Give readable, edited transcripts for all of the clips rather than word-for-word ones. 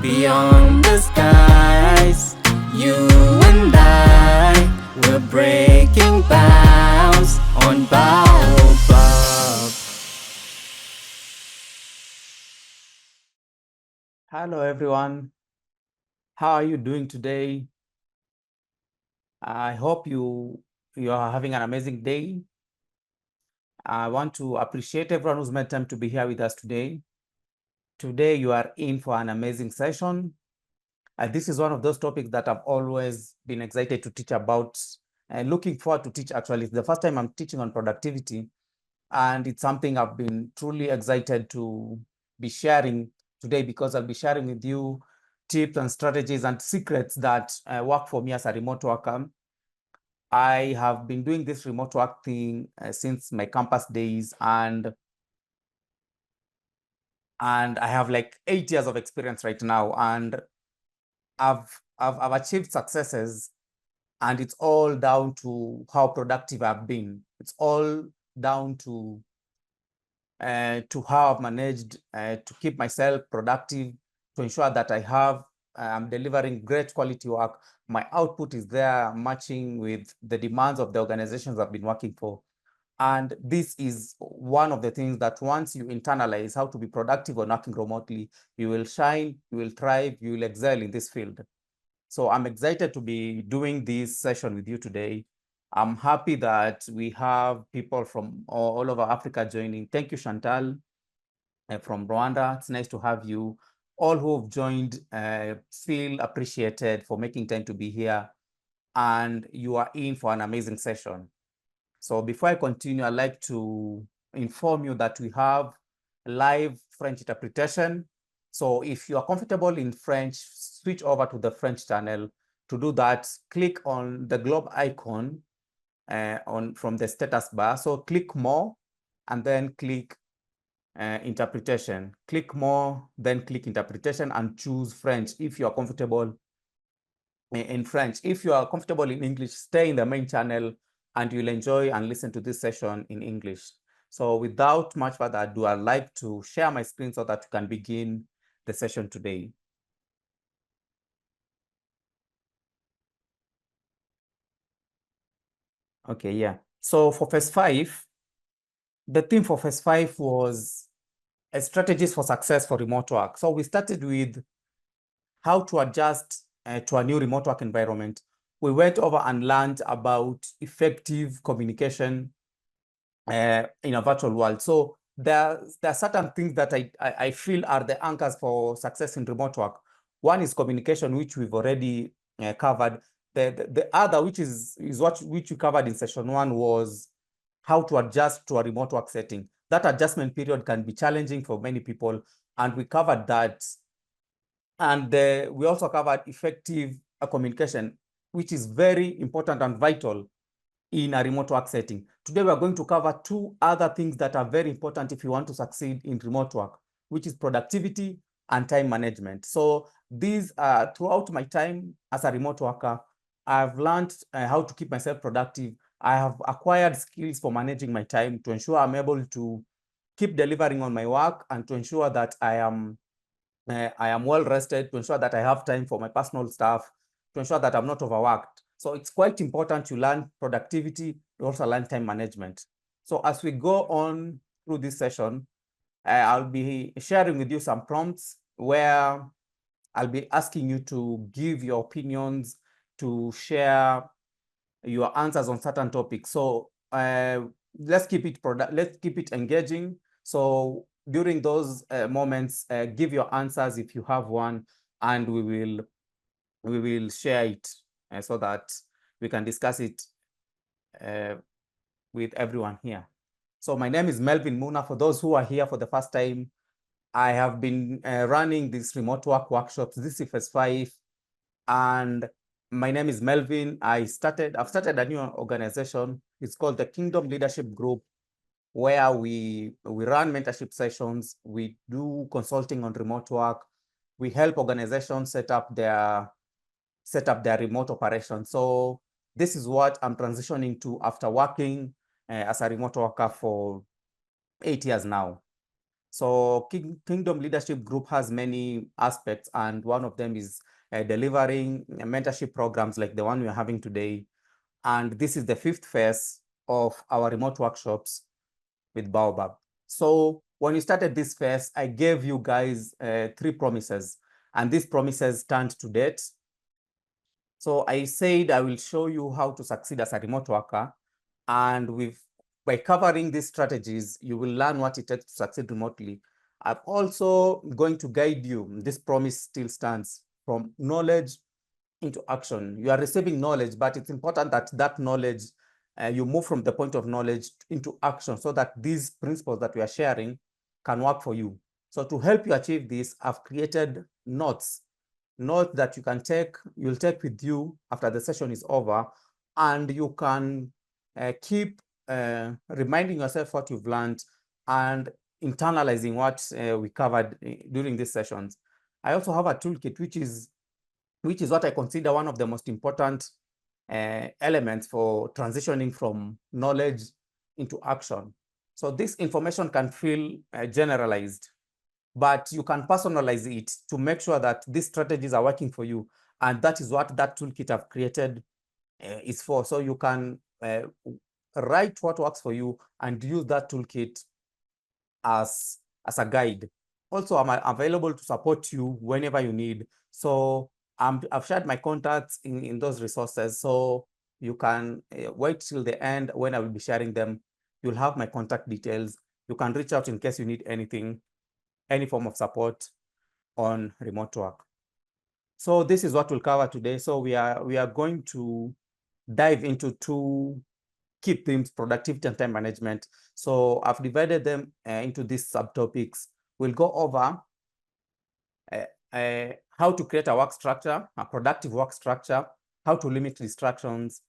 Beyond the skies, you and I, we're breaking bounds on Baobab. Hello everyone, how are you doing today? I hope you are having an amazing day. I want to appreciate everyone who's made time to be here with us today. Today you are in for an amazing session. This is one of those topics that I've always been excited to teach about and looking forward to teach actually. It's the first time I'm teaching on productivity, and it's something I've been truly excited to be sharing today because I'll be sharing with you tips and strategies and secrets that work for me as a remote worker. I have been doing this remote work thing since my campus days, and I have like 8 years of experience right now, and I've achieved successes, and it's all down to how productive I've been. It's all down to how I've managed to keep myself productive, to ensure that I'm delivering great quality work. My output is there matching with the demands of the organizations I've been working for. And this is one of the things that once you internalize how to be productive when working remotely, you will shine, you will thrive, you will excel in this field. So I'm excited to be doing this session with you today. I'm happy that we have people from all over Africa joining. Thank you, Chantal, from Rwanda. It's nice to have you. All who have joined feel appreciated for making time to be here, and you are in for an amazing session. So before I continue, I'd like to inform you that we have live French interpretation. So if you are comfortable in French, switch over to the French channel. To do that, click on the globe icon from the status bar. So click more and then click interpretation. Click more, then click interpretation and choose French if you are comfortable in French. If you are comfortable in English, stay in the main channel and you'll enjoy and listen to this session in English. So without much further ado, I'd like to share my screen so that we can begin the session today. Okay, yeah. So for phase 5, the theme for phase 5 was strategies for success for remote work. So we started with how to adjust to a new remote work environment. We went over and learned about effective communication in a virtual world. So there are certain things that I feel are the anchors for success in remote work. One is communication, which we've already covered. The other, which we covered in session 1, was how to adjust to a remote work setting. That adjustment period can be challenging for many people, and we covered that. And we also covered effective communication, which is very important and vital in a remote work setting. Today, we are going to cover 2 other things that are very important if you want to succeed in remote work, which is productivity and time management. So these throughout my time as a remote worker, I've learned how to keep myself productive. I have acquired skills for managing my time to ensure I'm able to keep delivering on my work and to ensure that I am well rested, to ensure that I have time for my personal stuff, to ensure that I'm not overworked. So it's quite important to learn productivity, you also learn time management. So as we go on through this session, I'll be sharing with you some prompts where I'll be asking you to give your opinions, to share your answers on certain topics. So let's keep it engaging. So during those moments, give your answers if you have one, and we will share it so that we can discuss it with everyone here. So my name is Melvin Muna. For those who are here for the first time, I have been running these remote work workshops. This is phase 5, and my name is Melvin. I've started a new organization. It's called the Kingdom Leadership Group, where we run mentorship sessions. We do consulting on remote work. We help organizations set up their remote operations. So this is what I'm transitioning to after working as a remote worker for 8 years now. So Kingdom Leadership Group has many aspects, and one of them is delivering mentorship programs like the one we're having today. And this is the 5th phase of our remote workshops with Baobab. So when we started this phase, I gave you guys 3 promises, and these promises stand to date. So I said I will show you how to succeed as a remote worker, and by covering these strategies, you will learn what it takes to succeed remotely. I'm also going to guide you. This promise still stands, from knowledge into action. You are receiving knowledge, but it's important that that knowledge, you move from the point of knowledge into action, so that these principles that we are sharing can work for you. So to help you achieve this, I've created notes that you can take, you'll take with you after the session is over, and you can keep reminding yourself what you've learned and internalizing what we covered during these sessions. I also have a toolkit, which is what I consider one of the most important elements for transitioning from knowledge into action. So this information can feel generalized, but you can personalize it to make sure that these strategies are working for you. And that is what that toolkit I've created is for. So you can write what works for you and use that toolkit as a guide. Also, I'm available to support you whenever you need. So I've shared my contacts in those resources. So you can wait till the end when I will be sharing them. You'll have my contact details. You can reach out in case you need anything, any form of support on remote work. So this is what we'll cover today. So we are going to dive into 2 key themes: productivity and time management. So I've divided them into these subtopics. We'll go over how to create a work structure, a productive work structure, how to limit distractions,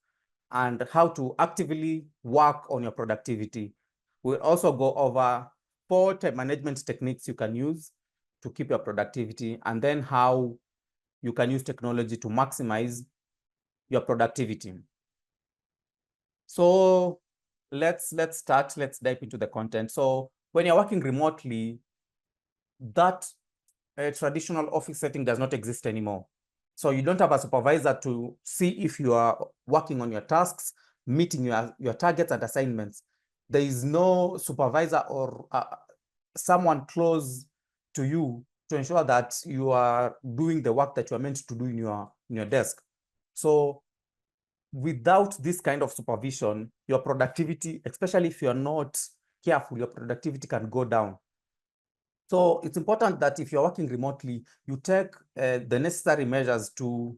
and how to actively work on your productivity. We'll also go over 4 time management techniques you can use to keep your productivity, and then how you can use technology to maximize your productivity. So let's start. Let's dive into the content. So when you're working remotely, that traditional office setting does not exist anymore. So you don't have a supervisor to see if you are working on your tasks, meeting your targets and assignments. There is no supervisor or someone close to you to ensure that you are doing the work that you are meant to do in your desk. So without this kind of supervision, your productivity, especially if you're not careful, your productivity can go down. So it's important that if you're working remotely, you take the necessary measures to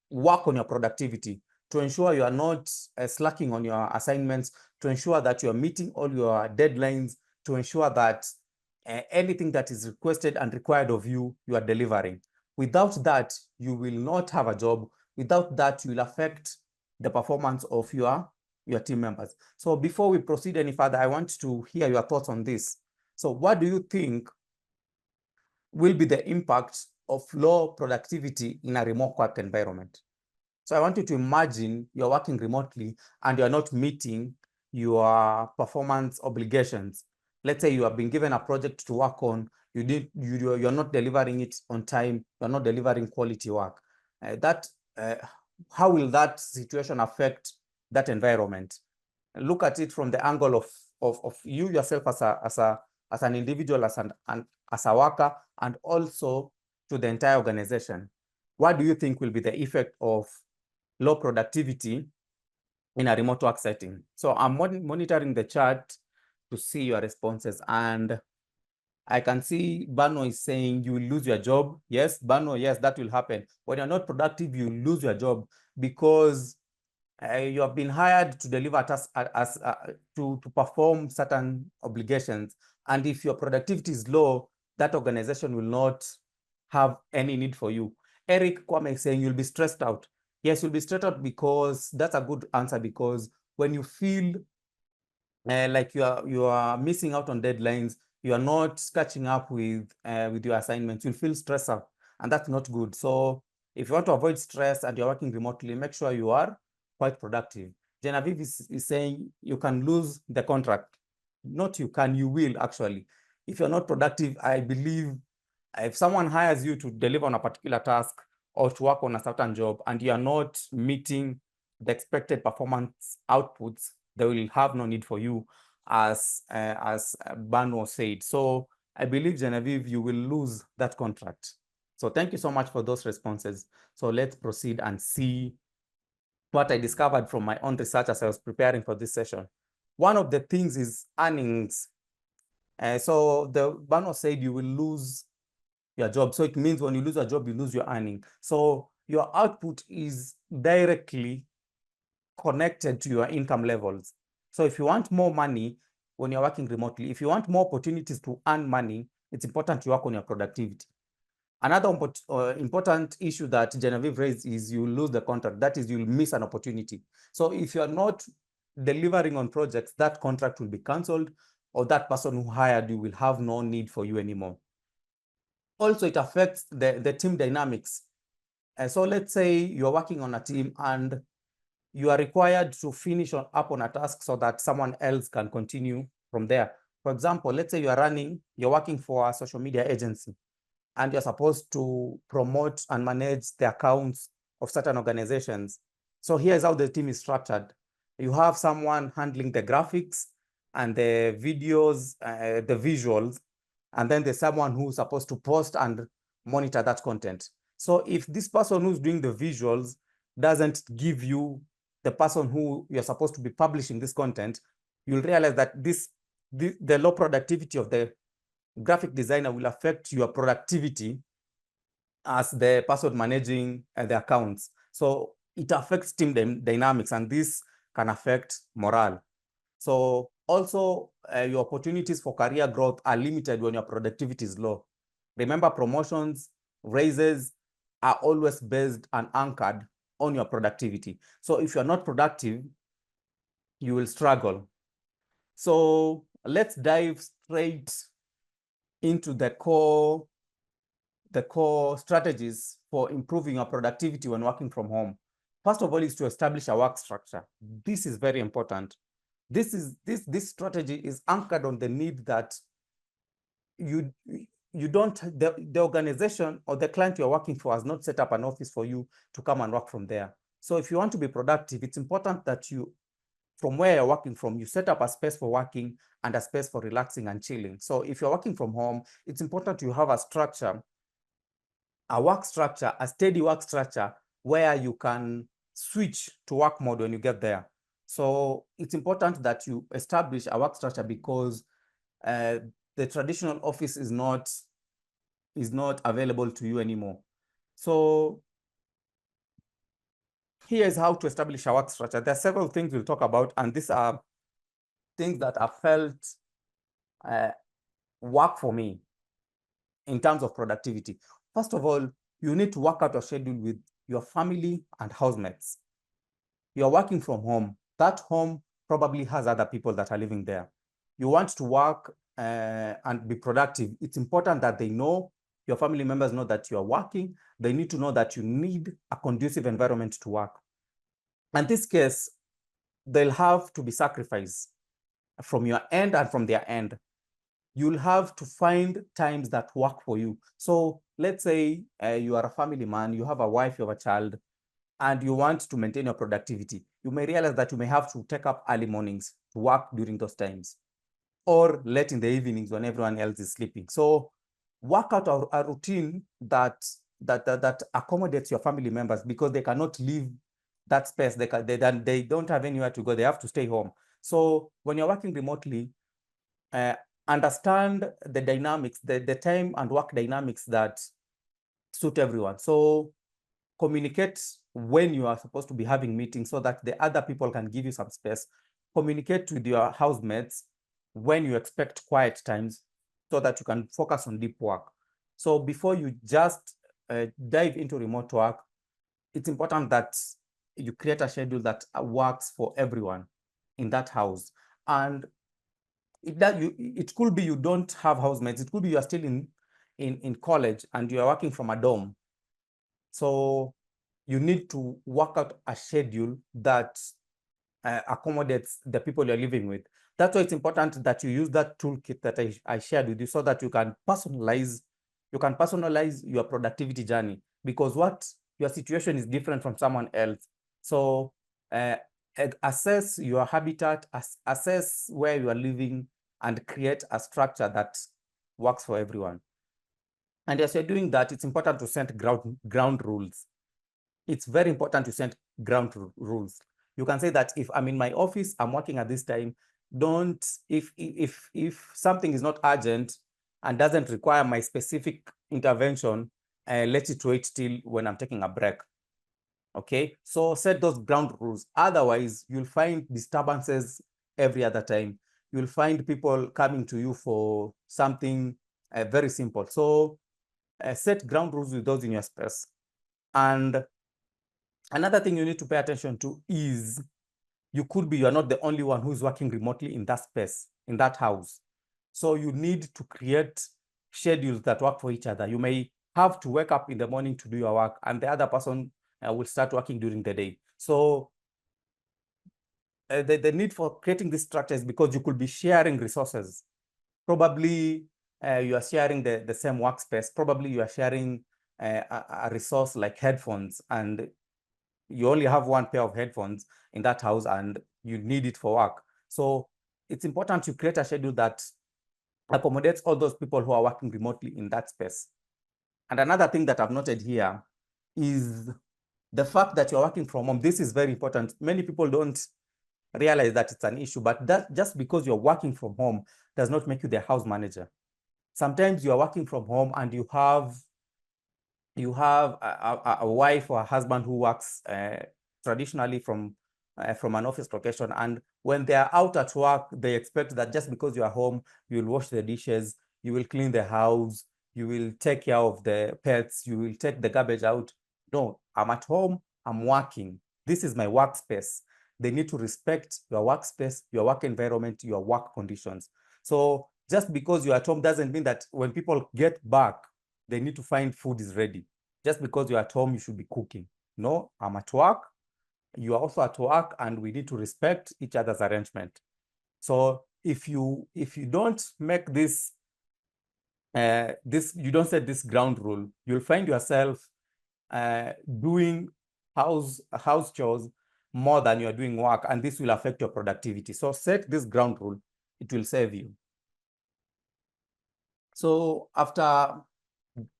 work on your productivity, to ensure you are not slacking on your assignments, to ensure that you are meeting all your deadlines, to ensure that anything that is requested and required of you, you are delivering. Without that, you will not have a job. Without that, you will affect the performance of your team members. So before we proceed any further, I want to hear your thoughts on this. So what do you think will be the impact of low productivity in a remote work environment? So I want you to imagine you're working remotely and you're not meeting your performance obligations. Let's say you have been given a project to work on, you're not delivering it on time, you're not delivering quality work. How will that situation affect that environment? Look at it from the angle of you yourself as an individual, as a worker, and also to the entire organization. What do you think will be the effect of low productivity in a remote work setting? So I'm monitoring the chat to see your responses, and I can see Bano is saying you will lose your job. Yes, Bano, yes, that will happen. When you're not productive, you lose your job because you have been hired to deliver tasks to perform certain obligations. And if your productivity is low, that organization will not have any need for you. Eric Kwame is saying you'll be stressed out. Yes, you'll be stressed out, because that's a good answer, because when you feel like you are missing out on deadlines, you are not catching up with your assignments, you'll feel stressed out, and that's not good. So if you want to avoid stress and you're working remotely, make sure you are quite productive. Genevieve is saying you can lose the contract. not you can, you will actually. If you're not productive, I believe if someone hires you to deliver on a particular task or to work on a certain job and you are not meeting the expected performance outputs, they will have no need for you, as Bano said. So I believe, Genevieve, you will lose that contract. So thank you so much for those responses. So let's proceed and see what I discovered from my own research as I was preparing for this session. One of the things is earnings. So the Bano said you will lose your job. So it means when you lose a job, you lose your earning. So your output is directly connected to your income levels. So if you want more money when you're working remotely, if you want more opportunities to earn money, it's important to work on your productivity. Another important issue that Genevieve raised is you lose the contract. That is, you'll miss an opportunity. So if you're not delivering on projects, that contract will be canceled, or that person who hired you will have no need for you anymore. Also, it affects the team dynamics. So let's say you're working on a team and you are required to finish up on a task so that someone else can continue from there. For example, let's say you're working for a social media agency and you're supposed to promote and manage the accounts of certain organizations. So here's how the team is structured. You have someone handling the graphics and the videos, the visuals, and then there's someone who's supposed to post and monitor that content. So if this person who's doing the visuals doesn't give you the person who you're supposed to be publishing this content, you'll realize that the low productivity of the graphic designer will affect your productivity as the person managing the accounts. So it affects team dynamics, and this can affect morale. So also, your opportunities for career growth are limited when your productivity is low. Remember, promotions, raises are always based and anchored on your productivity. So if you're not productive, you will struggle. So let's dive straight into the core strategies for improving your productivity when working from home. First of all is to establish a work structure. This is very important. This strategy is anchored on the need that you don't, the organization or the client you're working for has not set up an office for you to come and work from there. So if you want to be productive, it's important that you, from where you're working from, you set up a space for working and a space for relaxing and chilling. So if you're working from home, it's important you have a structure, a work structure, a steady work structure where you can switch to work mode when you get there. So it's important that you establish a work structure because the traditional office is not available to you anymore. So here's how to establish a work structure. There are several things we'll talk about, and these are things that I felt work for me in terms of productivity. First of all, you need to work out a schedule with your family and housemates. You're working from home. That home probably has other people that are living there. You want to work and be productive. It's important that they know, your family members know that you are working. They need to know that you need a conducive environment to work. In this case, they'll have to be sacrificed from your end and from their end. You'll have to find times that work for you. So let's say you are a family man, you have a wife, you have a child, and you want to maintain your productivity. You may realize that you may have to take up early mornings to work during those times, or late in the evenings when everyone else is sleeping. So work out a routine that accommodates your family members, because they cannot leave that space. They don't have anywhere to go. They have to stay home. So when you're working remotely, understand the dynamics, the time and work dynamics that suit everyone. So communicate when you are supposed to be having meetings so that the other people can give you some space. Communicate with your housemates when you expect quiet times so that you can focus on deep work. So before you just dive into remote work, it's important that you create a schedule that works for everyone in that house. And it could be you don't have housemates. It could be you are still in college and you are working from a dorm. So you need to work out a schedule that accommodates the people you're living with. That's why it's important that you use that toolkit that I shared with you so that you can personalize your productivity journey, because what your situation is different from someone else. So assess your habitat, assess where you are living, and create a structure that works for everyone. And as you're doing that, it's important to set ground rules. It's very important to set ground rules. You can say that if I'm in my office, I'm working at this time, don't, if something is not urgent and doesn't require my specific intervention, let it wait till when I'm taking a break. Okay, so set those ground rules. Otherwise, you'll find disturbances every other time. You'll find people coming to you for something very simple. So set ground rules with those in your space. And another thing you need to pay attention to is you're not the only one who's working remotely in that space, in that house. So you need to create schedules that work for each other. You may have to wake up in the morning to do your work, and the other person will start working during the day. So the need for creating this structure is because you could be sharing resources. Probably you are sharing the same workspace. Probably you are sharing a resource like headphones, and you only have one pair of headphones in that house and you need it for work. So it's important to create a schedule that accommodates all those people who are working remotely in that space. And another thing that I've noted here is the fact that you're working from home. This is very important. Many people don't realize that it's an issue, but that just because you're working from home does not make you the house manager. Sometimes you are working from home and you have a wife or a husband who works traditionally from an office location, and when they are out at work, they expect that just because you are home, you will wash the dishes, you will clean the house, you will take care of the pets, you will take the garbage out. No, I'm at home, I'm working. This is my workspace. They need to respect your workspace, your work environment, your work conditions. So just because you're at home doesn't mean that when people get back, they need to find food is ready. Just because you're at home, you should be cooking. No, I'm at work, you are also at work, and we need to respect each other's arrangement. So if you don't make this you don't set this ground rule, you'll find yourself doing house chores more than you're doing work, and this will affect your productivity. So set this ground rule, it will save you. So after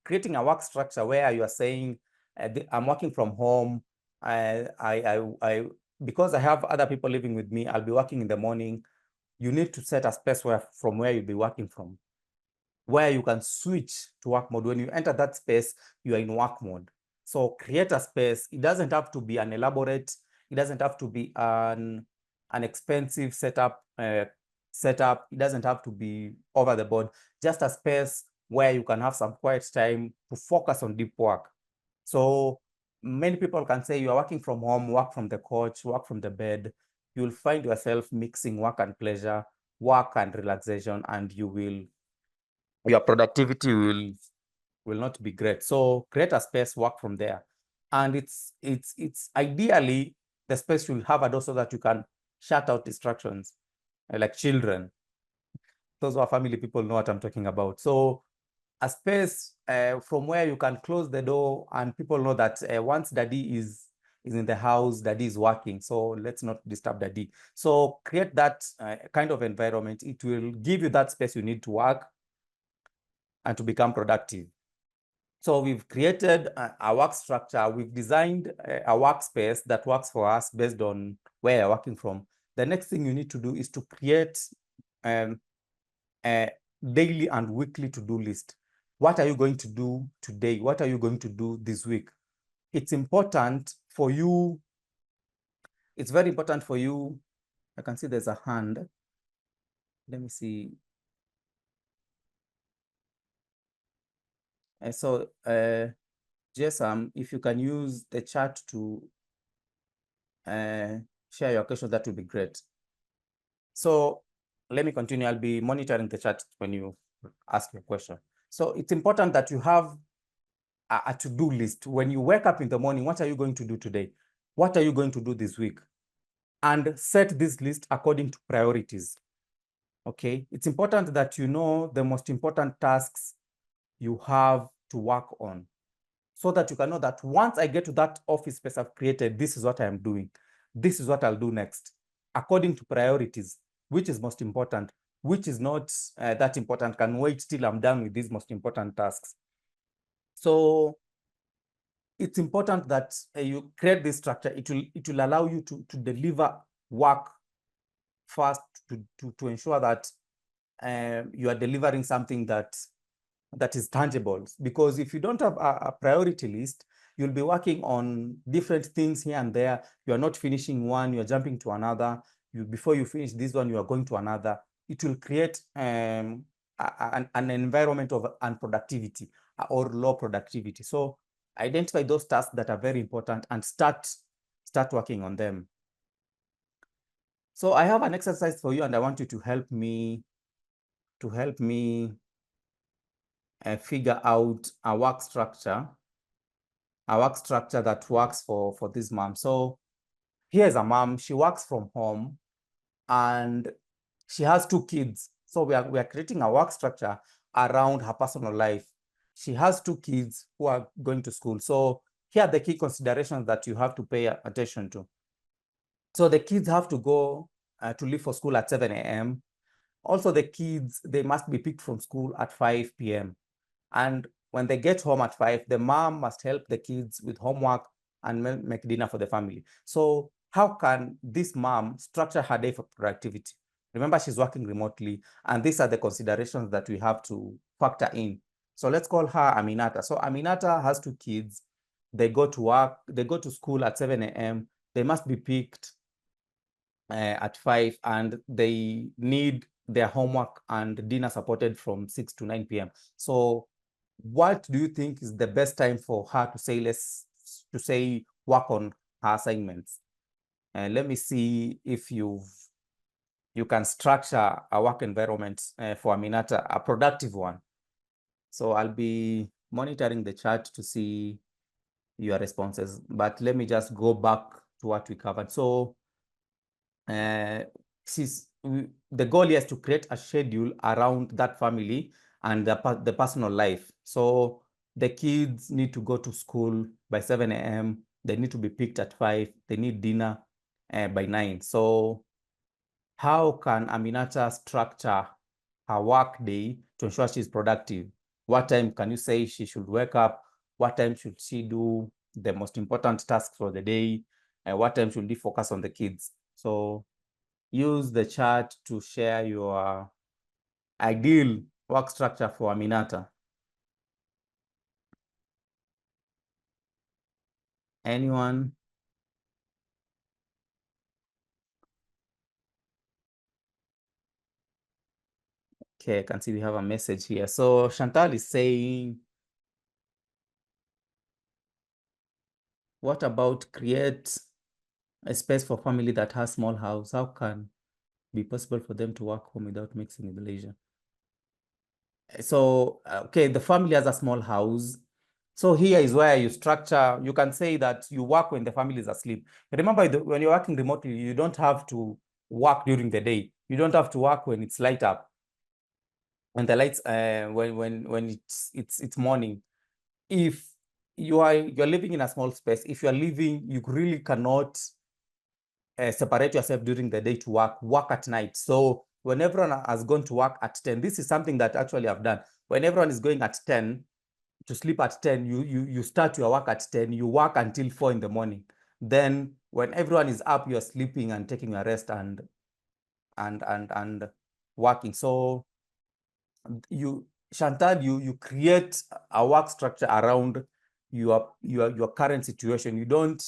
creating a work structure where you are saying, I'm working from home, because I have other people living with me, I'll be working in the morning. You need to set a space from where you'll be working from, where you can switch to work mode. When you enter that space, you are in work mode. So create a space. It doesn't have to be an elaborate, it doesn't have to be an expensive setup. It doesn't have to be over the board. Just a space where you can have some quiet time to focus on deep work. So many people can say you are working from home, work from the couch, work from the bed. You'll find yourself mixing work and pleasure, work and relaxation, and your productivity will not be great. So create a space, work from there. And it's ideally the space should have a door so that you can shut out distractions, like children. Those who are family people know what I'm talking about. So a space from where you can close the door and people know that once daddy is in the house, daddy is working, so let's not disturb daddy. So create that kind of environment. It will give you that space you need to work and to become productive. So we've created a work structure. We've designed a workspace that works for us based on where you're working from. The next thing you need to do is to create a daily and weekly to-do list. What are you going to do today? What are you going to do this week? It's important for you. It's very important for you. I can see there's a hand. Let me see. So, Jason, if you can use the chat to share your question, that would be great. So let me continue. I'll be monitoring the chat when you ask your question. So it's important that you have a to-do list. When you wake up in the morning, what are you going to do today? What are you going to do this week? And set this list according to priorities. Okay, it's important that you know the most important tasks you have to work on, so that you can know that once I get to that office space I've created, this is what I am doing. This is what I'll do next, according to priorities, which is most important, which is not that important, can wait till I'm done with these most important tasks. So it's important that you create this structure. It will allow you to deliver work fast, to ensure that you are delivering something that is tangible. Because if you don't have a priority list, you'll be working on different things here and there. You are not finishing one, you're jumping to another. Before you finish this one, you are going to another. It will create an environment of unproductivity or low productivity. So identify those tasks that are very important and start working on them. So I have an exercise for you, and I want you to help me figure out a work structure that works for this mom. So here's a mom. She works from home and she has 2 kids. So we are creating a work structure around her personal life. She has 2 kids who are going to school. So here are the key considerations that you have to pay attention to. So the kids have to go to leave for school at 7 a.m. Also, the kids, they must be picked from school at 5 p.m. And when they get home at 5, the mom must help the kids with homework and make dinner for the family. So how can this mom structure her day for productivity? Remember, she's working remotely, and these are the considerations that we have to factor in. So let's call her Aminata. So Aminata has 2 kids. They go to work, they go to school at 7 a.m. They must be picked at 5, and they need their homework and dinner supported from 6 to 9 p.m. So what do you think is the best time for her to say work on her assignments? And let me see if you can structure a work environment for Aminata, a productive one. So I'll be monitoring the chat to see your responses, but let me just go back to what we covered. So the goal here is to create a schedule around that family and the personal life. So the kids need to go to school by 7 a.m. They need to be picked at 5. They need dinner by 9. So how can Aminata structure her work day to ensure she's productive? What time can you say she should wake up? What time should she do the most important tasks for the day? And what time should she focus on the kids? So use the chat to share your ideal work structure for Aminata. Anyone? Okay, I can see we have a message here. So Chantal is saying, what about create a space for family that has small house? How can be possible for them to work home without mixing with leisure? So, okay, the family has a small house. So here is where you structure, you can say that you work when the family is asleep. Remember, when you're working remotely, you don't have to work during the day. You don't have to work when it's light up. When the lights, when it's morning. If you're living in a small space, if you're living, you really cannot separate yourself during the day to work at night. So when everyone has gone to work at 10, this is something that actually I've done. When everyone is going at 10 to sleep at 10, you start your work at 10, you work until 4 in the morning. Then when everyone is up, you're sleeping and taking a rest and working. So Chantal, you create a work structure around your current situation. You don't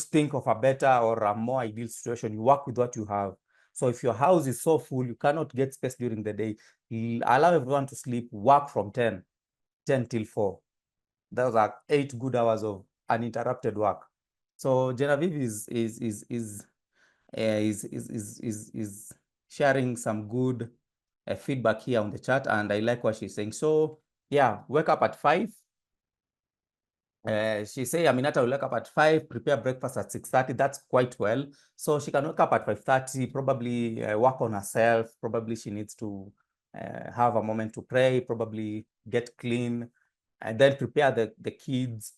think of a better or a more ideal situation. You work with what you have. So if your house is so full, you cannot get space during the day, allow everyone to sleep, work from 10 till 4. Those are 8 good hours of uninterrupted work. So Genevieve is sharing some good feedback here on the chat, and I like what she's saying. So yeah, wake up at 5, She say Aminata will wake up at 5, prepare breakfast at 6:30. That's quite well. So she can wake up at 5:30, probably work on herself. Probably she needs to have a moment to pray, probably get clean, and then prepare the kids,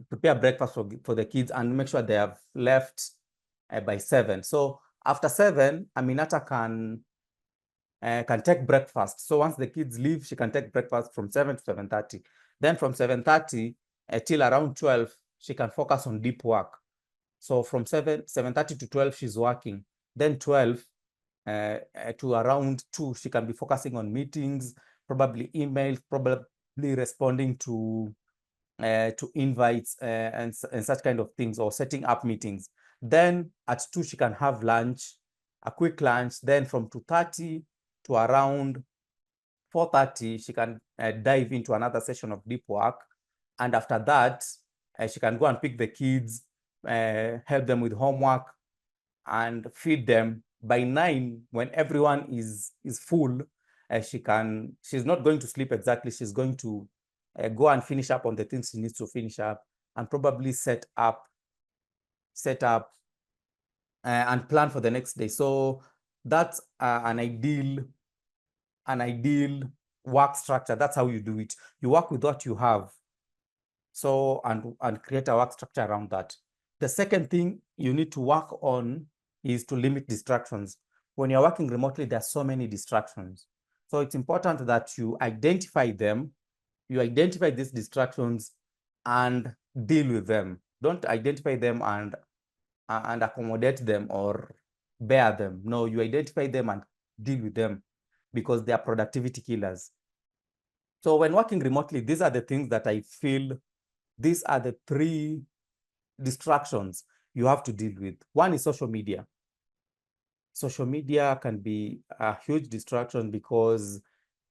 prepare breakfast for the kids, and make sure they have left by 7. So after 7, Aminata can take breakfast. So once the kids leave, she can take breakfast from 7 to 7:30. Then from 7:30 till around 12, she can focus on deep work. So from 7:30 to 12, she's working. Then 12 to around 2, she can be focusing on meetings, probably emails, probably responding to invites and such kind of things, or setting up meetings. Then at 2, she can have lunch, a quick lunch. Then from 2:30 to around 4:30, she can dive into another session of deep work. And after that, she can go and pick the kids, help them with homework, and feed them. By 9, when everyone is full, she's not going to sleep exactly. She's going to go and finish up on the things she needs to finish up, and probably set up and plan for the next day. So that's an ideal work structure. That's how you do it. You work with what you have. So, and create a work structure around that. The second thing you need to work on is to limit distractions. When you're working remotely, there are so many distractions. So it's important that you identify them, you identify these distractions and deal with them. Don't identify them and accommodate them or bear them. No, you identify them and deal with them, because they are productivity killers. So when working remotely, these are the things that I feel, these are the 3 distractions you have to deal with. One is social media. Social media can be a huge distraction, because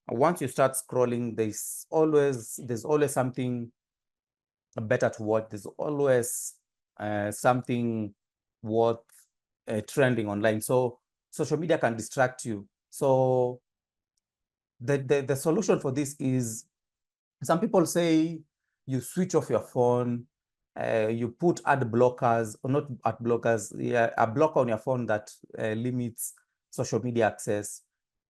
once you start scrolling, there's always something better to watch. There's always something worth trending online. So social media can distract you. So the solution for this is, some people say you switch off your phone, you put ad blockers, or not ad blockers, yeah, a blocker on your phone that limits social media access.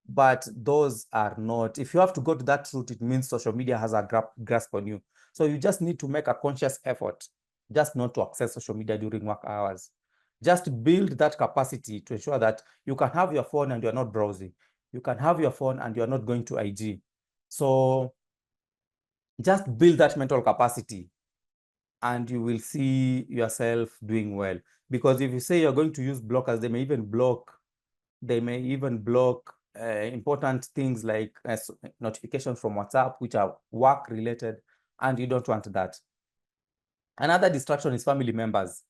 But those are not, if you have to go to that route, it means social media has a grasp on you. So you just need to make a conscious effort just not to access social media during work hours. Just build that capacity to ensure that you can have your phone and you're not browsing. You can have your phone and you're not going to IG. So just build that mental capacity and you will see yourself doing well. Because if you say you're going to use blockers, they may even block important things like notifications from WhatsApp, which are work related, and you don't want that. Another distraction is family members.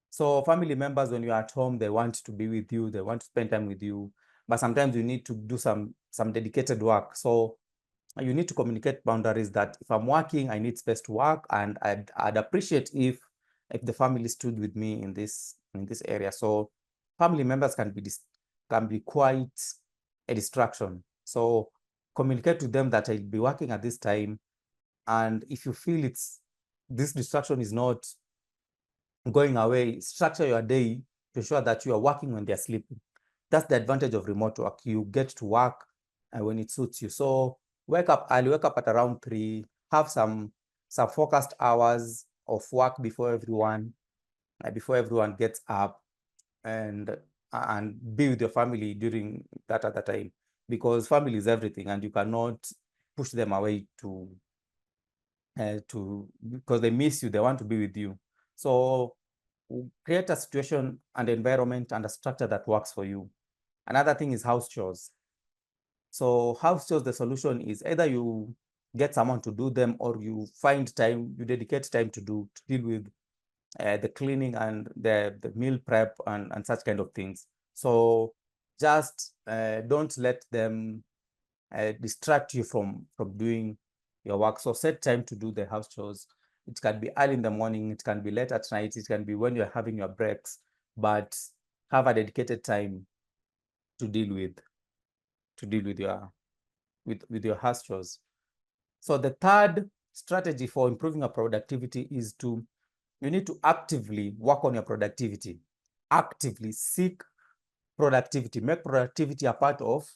So family members, when you're at home, they want to be with you, they want to spend time with you, but sometimes you need to do some dedicated work. So you need to communicate boundaries, that if I'm working, I need space to work, and I'd appreciate if the family stood with me in this area. So family members can be quite a distraction. So communicate with them that I'll be working at this time, and if you feel this distraction is not going away, structure your day to ensure that you are working when they're sleeping. That's the advantage of remote work. You get to work when it suits you. So wake up early, wake up at around 3, have some focused hours of work before everyone gets up, and be with your family during that other time, because family is everything, and you cannot push them away because they miss you, they want to be with you. So create a situation and environment and a structure that works for you. Another thing is house chores. So house chores, the solution is either you get someone to do them, or you find time, you dedicate time to deal with the cleaning and the meal prep and such kind of things. So just don't let them distract you from doing your work. So set time to do the house chores. It can be early in the morning, it can be late at night, it can be when you're having your breaks, but have a dedicated time to deal with your house chores. So the third strategy for improving your productivity is you need to actively work on your productivity. Actively seek productivity. Make productivity a part of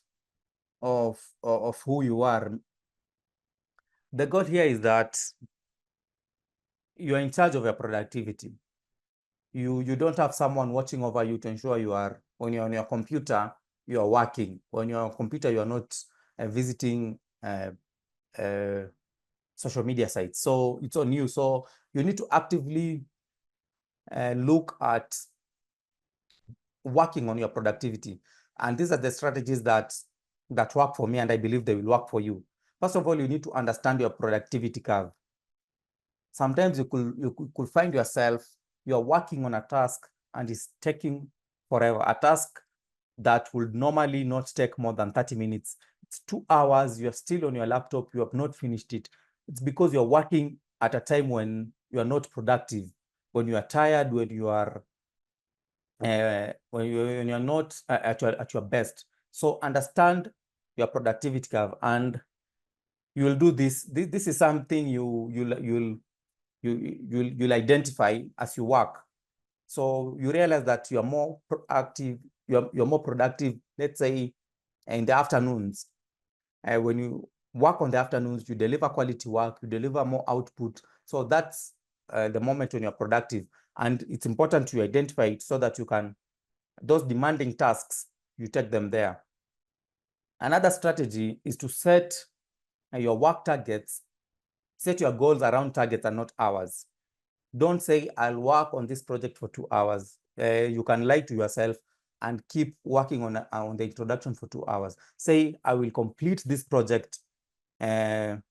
who you are. The goal here is that you are in charge of your productivity. You don't have someone watching over you to ensure you are, when you're on your computer, you are working. When you're on your computer, you are not visiting social media sites. So it's on you. So you need to actively look at working on your productivity. And these are the strategies that work for me, and I believe they will work for you. First of all, you need to understand your productivity curve. Sometimes you could find yourself, you're working on a task and it's taking forever. A task that would normally not take more than 30 minutes. It's 2 hours, you're still on your laptop, you have not finished it. It's because you're working at a time when you are not productive, when you are tired, when you are when you're not at your best. So understand your productivity curve, and you will do this. This is something you'll identify as you work. So you realize that you're more proactive, you're more productive, let's say in the afternoons. When you work on the afternoons, you deliver quality work, you deliver more output. So that's the moment when you're productive. And it's important to identify it so that you can, those demanding tasks, you take them there. Another strategy is to set your work targets. Set your goals around targets and not hours. Don't say, I'll work on this project for 2 hours. You can lie to yourself and keep working on the introduction for 2 hours. Say, I will complete this project. The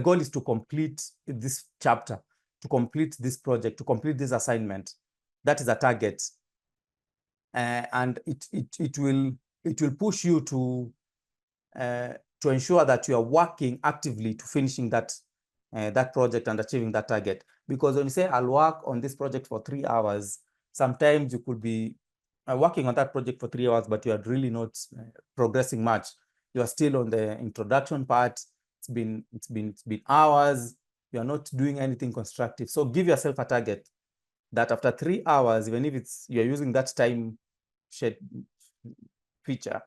goal is to complete this chapter, to complete this project, to complete this assignment. That is a target. And it will push you to ensure that you are working actively to finishing that project and achieving that target. Because when you say, I'll work on this project for 3 hours, sometimes you could be working on that project for 3 hours, but you are really not progressing much. You are still on the introduction part. It's been hours. You are not doing anything constructive. So give yourself a target that after 3 hours, even if you're using that time shed feature,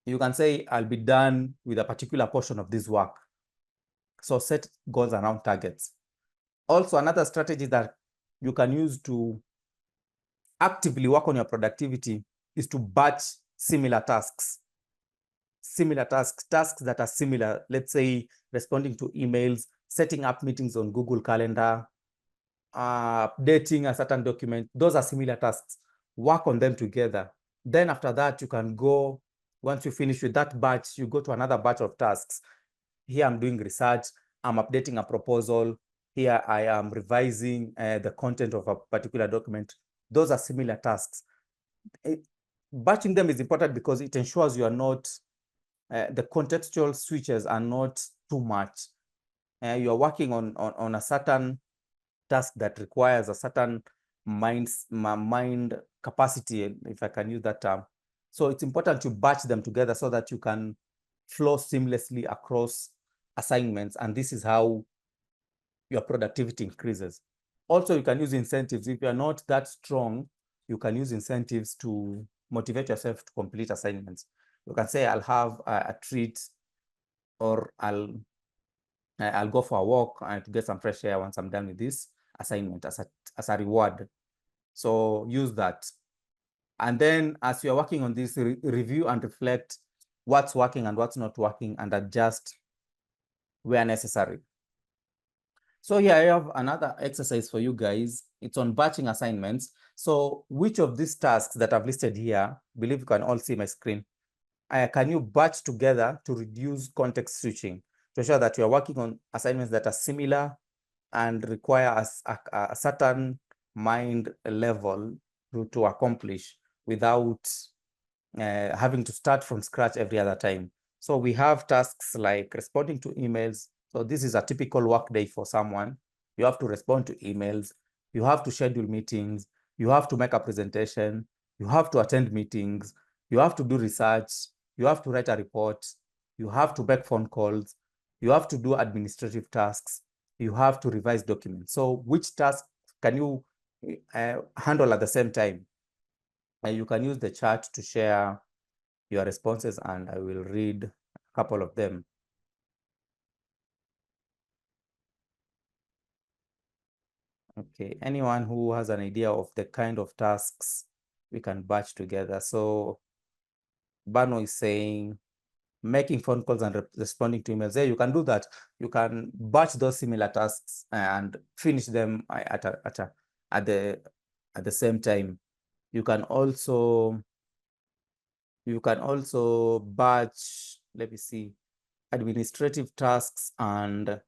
you can say, I'll be done with a particular portion of this work. So set goals around targets. Also, another strategy that you can use to actively work on your productivity is to batch similar tasks. Tasks that are similar. Let's say responding to emails, setting up meetings on Google Calendar, updating a certain document. Those are similar tasks. Work on them together. Then after that, you can go, once you finish with that batch, you go to another batch of tasks. Here I'm doing research, I'm updating a proposal. Here I am revising the content of a particular document. Those are similar tasks. Batching them is important because it ensures you are not, the contextual switches are not too much. You are working on a certain task that requires a certain mind capacity, if I can use that term. So it's important to batch them together so that you can flow seamlessly across assignments, and this is how your productivity increases. Also, you can use incentives. If you're not that strong, you can use incentives to motivate yourself to complete assignments. You can say, I'll have a treat, or I'll go for a walk to get some fresh air once I'm done with this assignment as a reward. So use that. And then as you're working on this, review and reflect what's working and what's not working, and adjust where necessary. So here I have another exercise for you guys. It's on batching assignments. So which of these tasks that I've listed here, I believe you can all see my screen, can you batch together to reduce context switching, to ensure that you're working on assignments that are similar and require a certain mind level to accomplish without having to start from scratch every other time. So we have tasks like responding to emails. So this is a typical workday for someone. You have to respond to emails. You have to schedule meetings. You have to make a presentation. You have to attend meetings. You have to do research. You have to write a report. You have to make phone calls. you have to do administrative tasks, you have to revise documents. So which task can you handle at the same time? You can use the chat to share your responses, and I will read a couple of them. Okay, anyone who has an idea of the kind of tasks we can batch together. So Bano is saying making phone calls and responding to emails. Yeah, you can do that. You can batch those similar tasks and finish them at the same time. You can also batch, let me see, administrative tasks and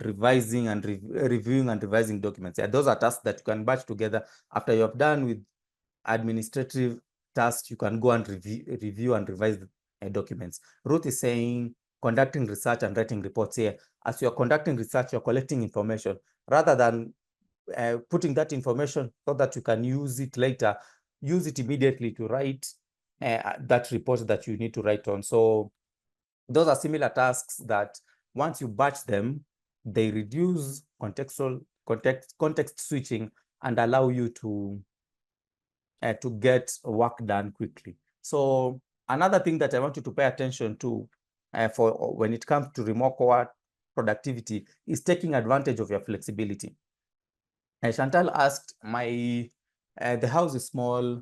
revising and reviewing and revising documents. Yeah, those are tasks that you can batch together. After you have done with administrative tasks, you can go and review and revise documents. Ruth is saying conducting research and writing reports here. As you're conducting research, you're collecting information rather than putting that information so that you can use it later. Use it immediately to write that report that you need to write on. So those are similar tasks that once you batch them, they reduce context switching and allow you to get work done quickly. So another thing that I want you to pay attention to for when it comes to remote work productivity is taking advantage of your flexibility. Chantal asked, the house is small,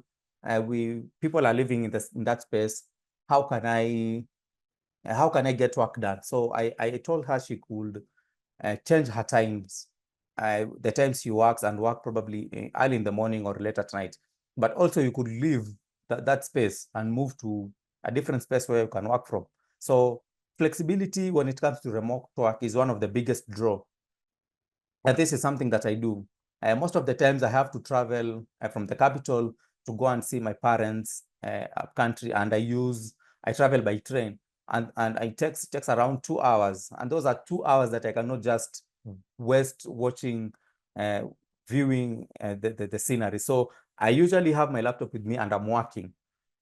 people are living in that space. How can I get work done? So I told her she could change her times, the times she works, and work probably early in the morning or late at night. But also you could leave that space and move to a different space where you can work from. So flexibility when it comes to remote work is one of the biggest draw. And this is something that I do. Most of the times I have to travel from the capital to go and see my parents up country, and I travel by train, and it takes around 2 hours. And those are 2 hours that I cannot just waste watching, viewing the scenery. So I usually have my laptop with me and I'm working.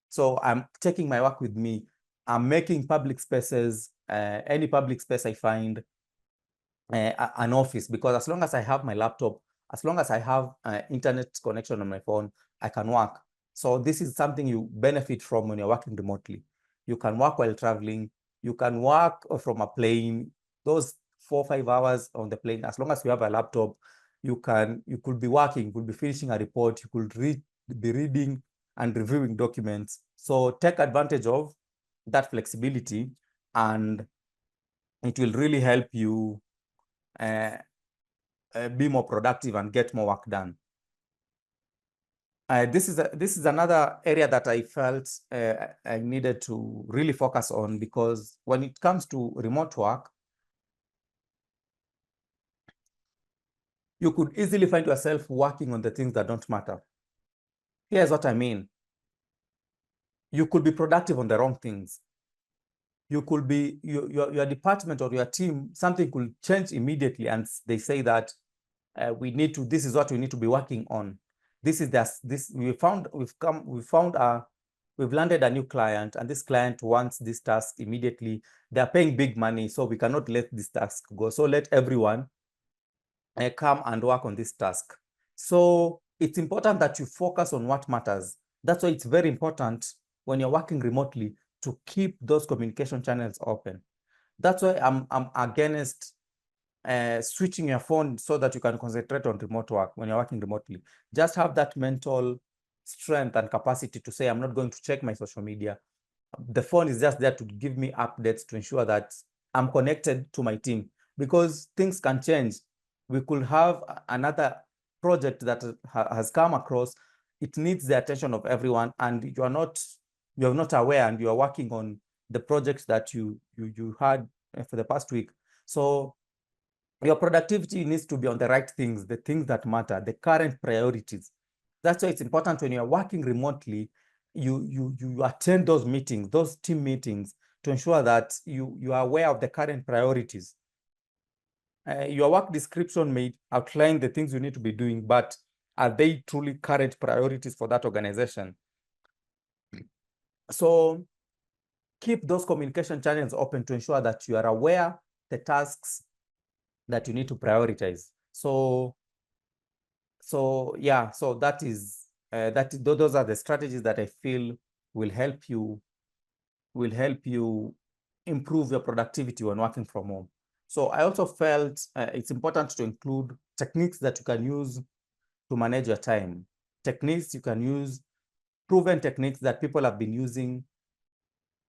So I'm taking my work with me. I'm making public spaces, any public space I find, an office, because as long as I have my laptop, as long as I have internet connection on my phone, I can work. So this is something you benefit from when you're working remotely. You can work while traveling. You can work from a plane. Those 4 or 5 hours on the plane, as long as you have a laptop, you could be working, you could be finishing a report, you could be reading and reviewing documents. So take advantage of that flexibility, and it will really help you be more productive and get more work done. This is another area that I felt I needed to really focus on, because when it comes to remote work, you could easily find yourself working on the things that don't matter. Here's what I mean. You could be productive on the wrong things. You could be, your department or your team, something could change immediately, and they say that this is what we need to be working on. We've landed a new client, and this client wants this task immediately. They're paying big money, so we cannot let this task go. So let everyone come and work on this task. So it's important that you focus on what matters. That's why it's very important when you're working remotely to keep those communication channels open. That's why I'm against switching your phone so that you can concentrate on remote work when you're working remotely. Just have that mental strength and capacity to say, I'm not going to check my social media. The phone is just there to give me updates to ensure that I'm connected to my team, because things can change. We could have another project that has come across. It needs the attention of everyone, and you're not aware, and you are working on the projects that you had for the past week. So your productivity needs to be on the right things, the things that matter, the current priorities. That's why it's important when you're working remotely, you attend those meetings, those team meetings, to ensure that you are aware of the current priorities. Your work description may outline the things you need to be doing, but are they truly current priorities for that organization? So keep those communication channels open to ensure that you are aware the tasks that you need to prioritize. So yeah, so that is those are the strategies that I feel will help you improve your productivity when working from home. So I also felt it's important to include techniques that you can use to manage your time. Techniques you can use, proven techniques that people have been using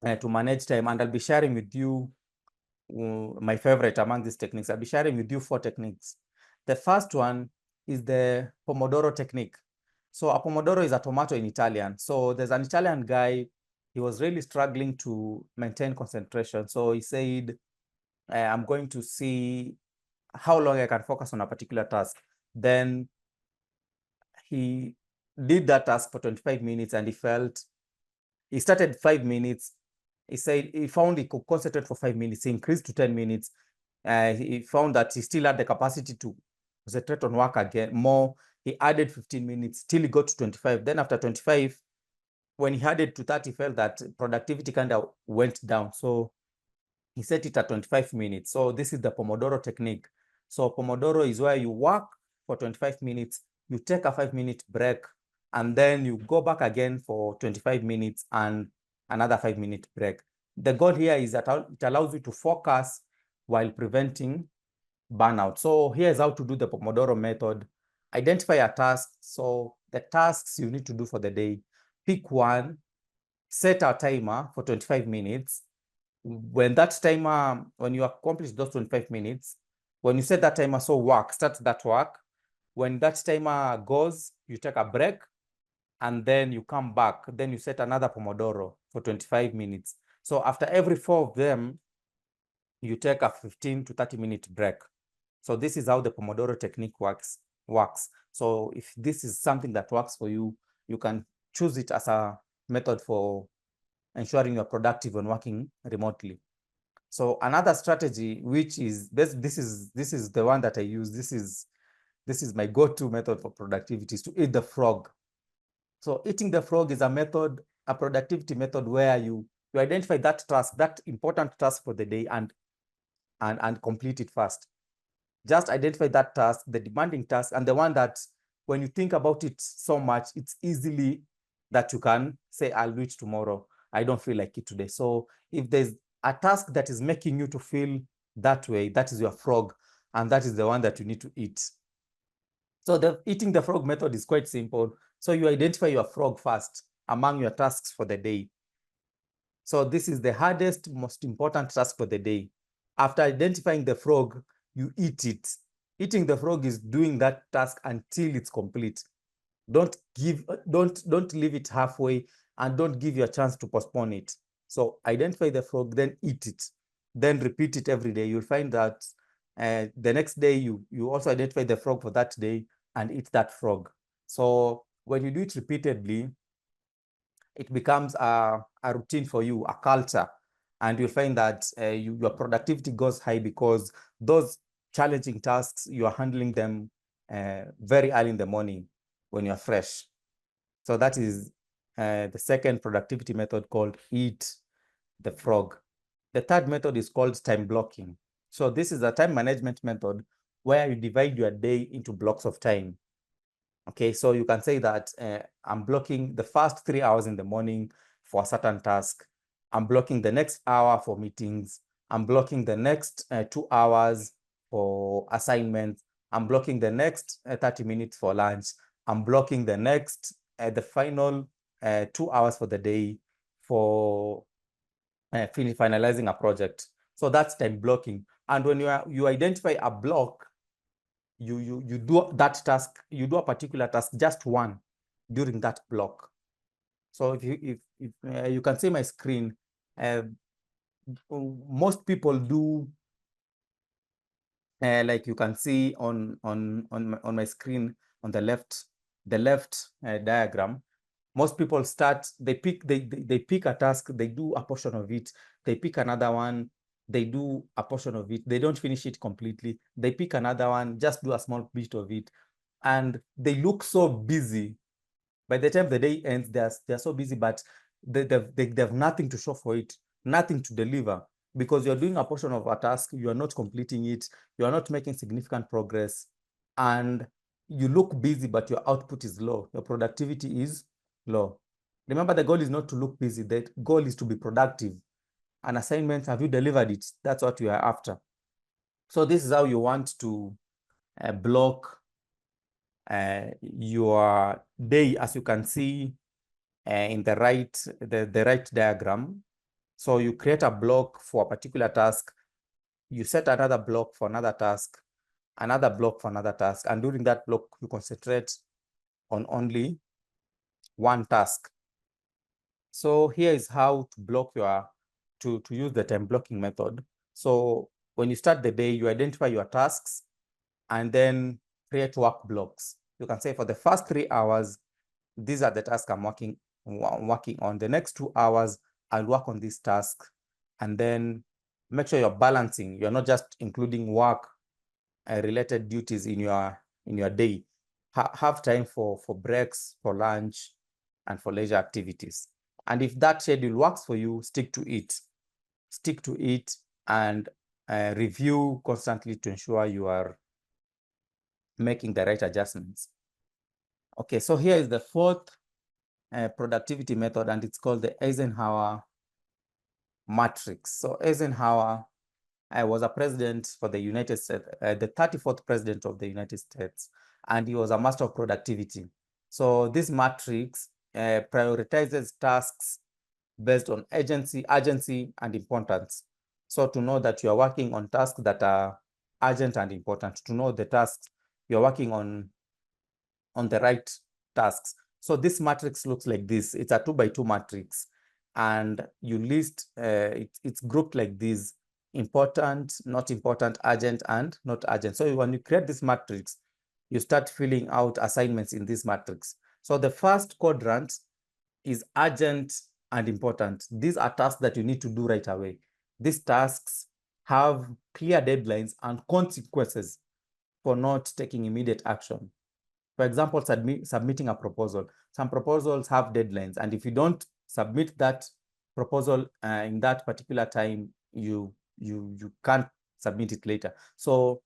to manage time. And I'll be sharing with you my favorite among these techniques. I'll be sharing with you 4 techniques. The first one is the Pomodoro technique. So a Pomodoro is a tomato in Italian. So there's an Italian guy, he was really struggling to maintain concentration. So he said, I'm going to see how long I can focus on a particular task. Then he did that task for 25 minutes and he started 5 minutes. He said he found he could concentrate for 5 minutes. He increased to 10 minutes. He found that he still had the capacity to concentrate on work again more. He added 15 minutes till he got to 25. Then after 25, when he added to 30, he felt that productivity kind of went down. So he set it at 25 minutes. So this is the Pomodoro technique. So Pomodoro is where you work for 25 minutes, you take a 5-minute break, and then you go back again for 25 minutes and another 5-minute break. The goal here is that it allows you to focus while preventing burnout. So here's how to do the Pomodoro method. Identify a task. So the tasks you need to do for the day. Pick one, set a timer for 25 minutes. When you accomplish those 25 minutes, when you set that timer, start that work. When that timer goes, you take a break and then you come back. Then you set another Pomodoro for 25 minutes. So after every 4 of them, you take a 15 to 30-minute break. So this is how the Pomodoro technique works. So if this is something that works for you, you can choose it as a method for ensuring you're productive when working remotely. So another strategy, which is this is the one that I use. This is my go-to method for productivity, is to eat the frog. So eating the frog is a productivity method where you identify that important task for the day and complete it fast. Just identify that task, the demanding task, and the one that when you think about it so much, it's easily that you can say, I'll do it tomorrow. I don't feel like it today. So if there's a task that is making you to feel that way, that is your frog, and that is the one that you need to eat. So the eating the frog method is quite simple. So you identify your frog first among your tasks for the day. So this is the hardest, most important task for the day. After identifying the frog, you eat it. Eating the frog is doing that task until it's complete. Don't leave it halfway, and don't give you a chance to postpone it. So identify the frog, then eat it, then repeat it every day. You'll find that the next day you also identify the frog for that day and eat that frog. So when you do it repeatedly, it becomes a routine for you, a culture, and you'll find that your productivity goes high because those challenging tasks, you are handling them very early in the morning when you're fresh. So that is the second productivity method, called eat the frog. The third method is called time blocking. So this is a time management method where you divide your day into blocks of time. Okay, so you can say that I'm blocking the first 3 hours in the morning for a certain task. I'm blocking the next hour for meetings. I'm blocking the next 2 hours for assignments. I'm blocking the next 30 minutes for lunch. I'm blocking the the final 2 hours for the day for finalizing a project. So that's time blocking. And when you identify a block, you do that task, you do a particular task, just one, during that block. So if you can see my screen, most people do like you can see on my screen on the left diagram. Most people they pick a task, they do a portion of it, they pick another one, they do a portion of it, they don't finish it completely, they pick another one, just do a small bit of it, and they look so busy. By the time the day ends, they're so busy, but they have nothing to show for it. nothing to deliver because you're doing a portion of a task, you are not completing it, you are not making significant progress, and you look busy, but your output is low, your productivity is low. Remember, the goal is not to look busy, the goal is to be productive. An assignment, have you delivered it? That's what you are after. So this is how you want to block your day, as you can see in the right diagram. So you create a block for a particular task, you set another block for another task, another block for another task, and during that block, you concentrate on only one task. So here is how to block to use the time blocking method. So when you start the day, you identify your tasks and then create work blocks. You can say for the first 3 hours, these are the tasks I'm working on. The next 2 hours, I'll work on this task. And then make sure you're balancing. You're not just including work related duties in your day. Have time for breaks, for lunch, and for leisure activities. And if that schedule works for you, stick to it. Stick to it and review constantly to ensure you are making the right adjustments. Okay, so here is the fourth productivity method, and it's called the Eisenhower matrix. So Eisenhower was a president for the United States, the 34th president of the United States, and he was a master of productivity. So this matrix prioritizes tasks based on urgency, and importance. So to know that you are working on tasks that are urgent and important, to know the tasks you're working on the right tasks. So this matrix looks like this. It's a 2x2 matrix, and you list it's grouped like this: important, not important, urgent, and not urgent. So when you create this matrix, you start filling out assignments in this matrix. So the first quadrant is urgent and important. These are tasks that you need to do right away. These tasks have clear deadlines and consequences for not taking immediate action. For example, submitting a proposal. Some proposals have deadlines, and if you don't submit that proposal in that particular time, you can't submit it later. So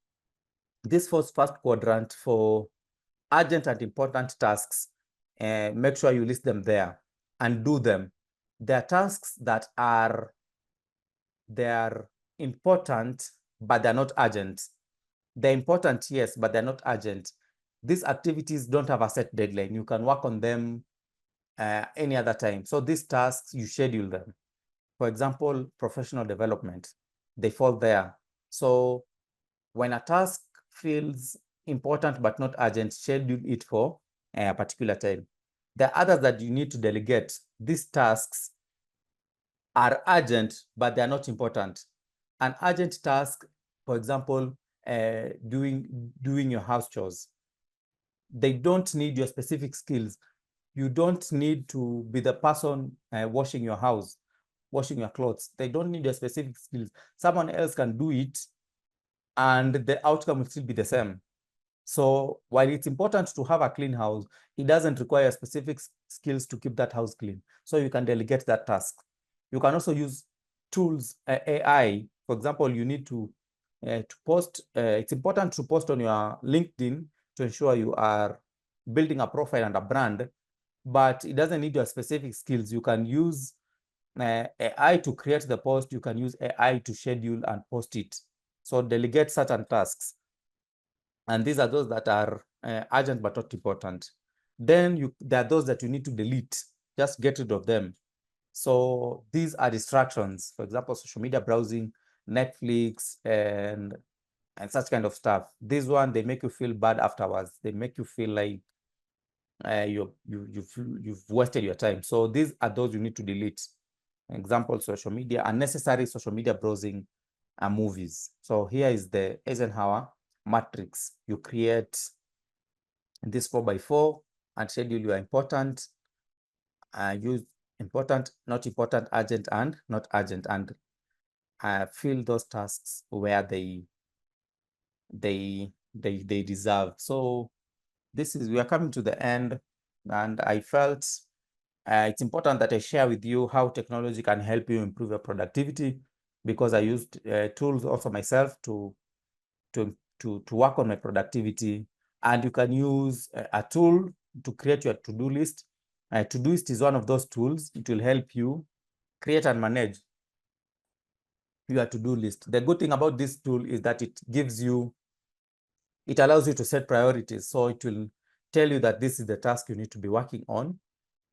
this first quadrant for urgent and important tasks, make sure you list them there and do them. There are tasks that are important, but they're not urgent. They're important, yes, but they're not urgent. These activities don't have a set deadline. You can work on them any other time. So these tasks, you schedule them. For example, professional development, they fall there. So when a task feels important but not urgent, schedule it for a particular time. There are others that you need to delegate. These tasks are urgent, but they are not important. An urgent task, for example, doing your house chores, they don't need your specific skills. You don't need to be the person washing your house, washing your clothes. They don't need your specific skills. Someone else can do it, and the outcome will still be the same. So while it's important to have a clean house, it doesn't require specific skills to keep that house clean. So you can delegate that task. You can also use tools, AI. For example, you need to post. It's important to post on your LinkedIn to ensure you are building a profile and a brand, but it doesn't need your specific skills. You can use AI to create the post. You can use AI to schedule and post it. So delegate certain tasks. And these are those that are urgent but not important. Then there are those that you need to delete. Just get rid of them. So these are distractions. For example, social media browsing, Netflix, and such kind of stuff. This one, they make you feel bad afterwards. They make you feel like you've wasted your time. So these are those you need to delete. Example, social media, unnecessary social media browsing, and movies. So here is the Eisenhower matrix. You create this 4x4 and schedule your important, use important, not important, urgent, and not urgent, and fill those tasks where they deserve. So we are coming to the end, and I felt It's important that I share with you how technology can help you improve your productivity, because I used tools also myself to work on my productivity. And you can use a tool to create your to-do list. To-do-list is one of those tools. It will help you create and manage your to-do list. The good thing about this tool is that it allows you to set priorities. So it will tell you that this is the task you need to be working on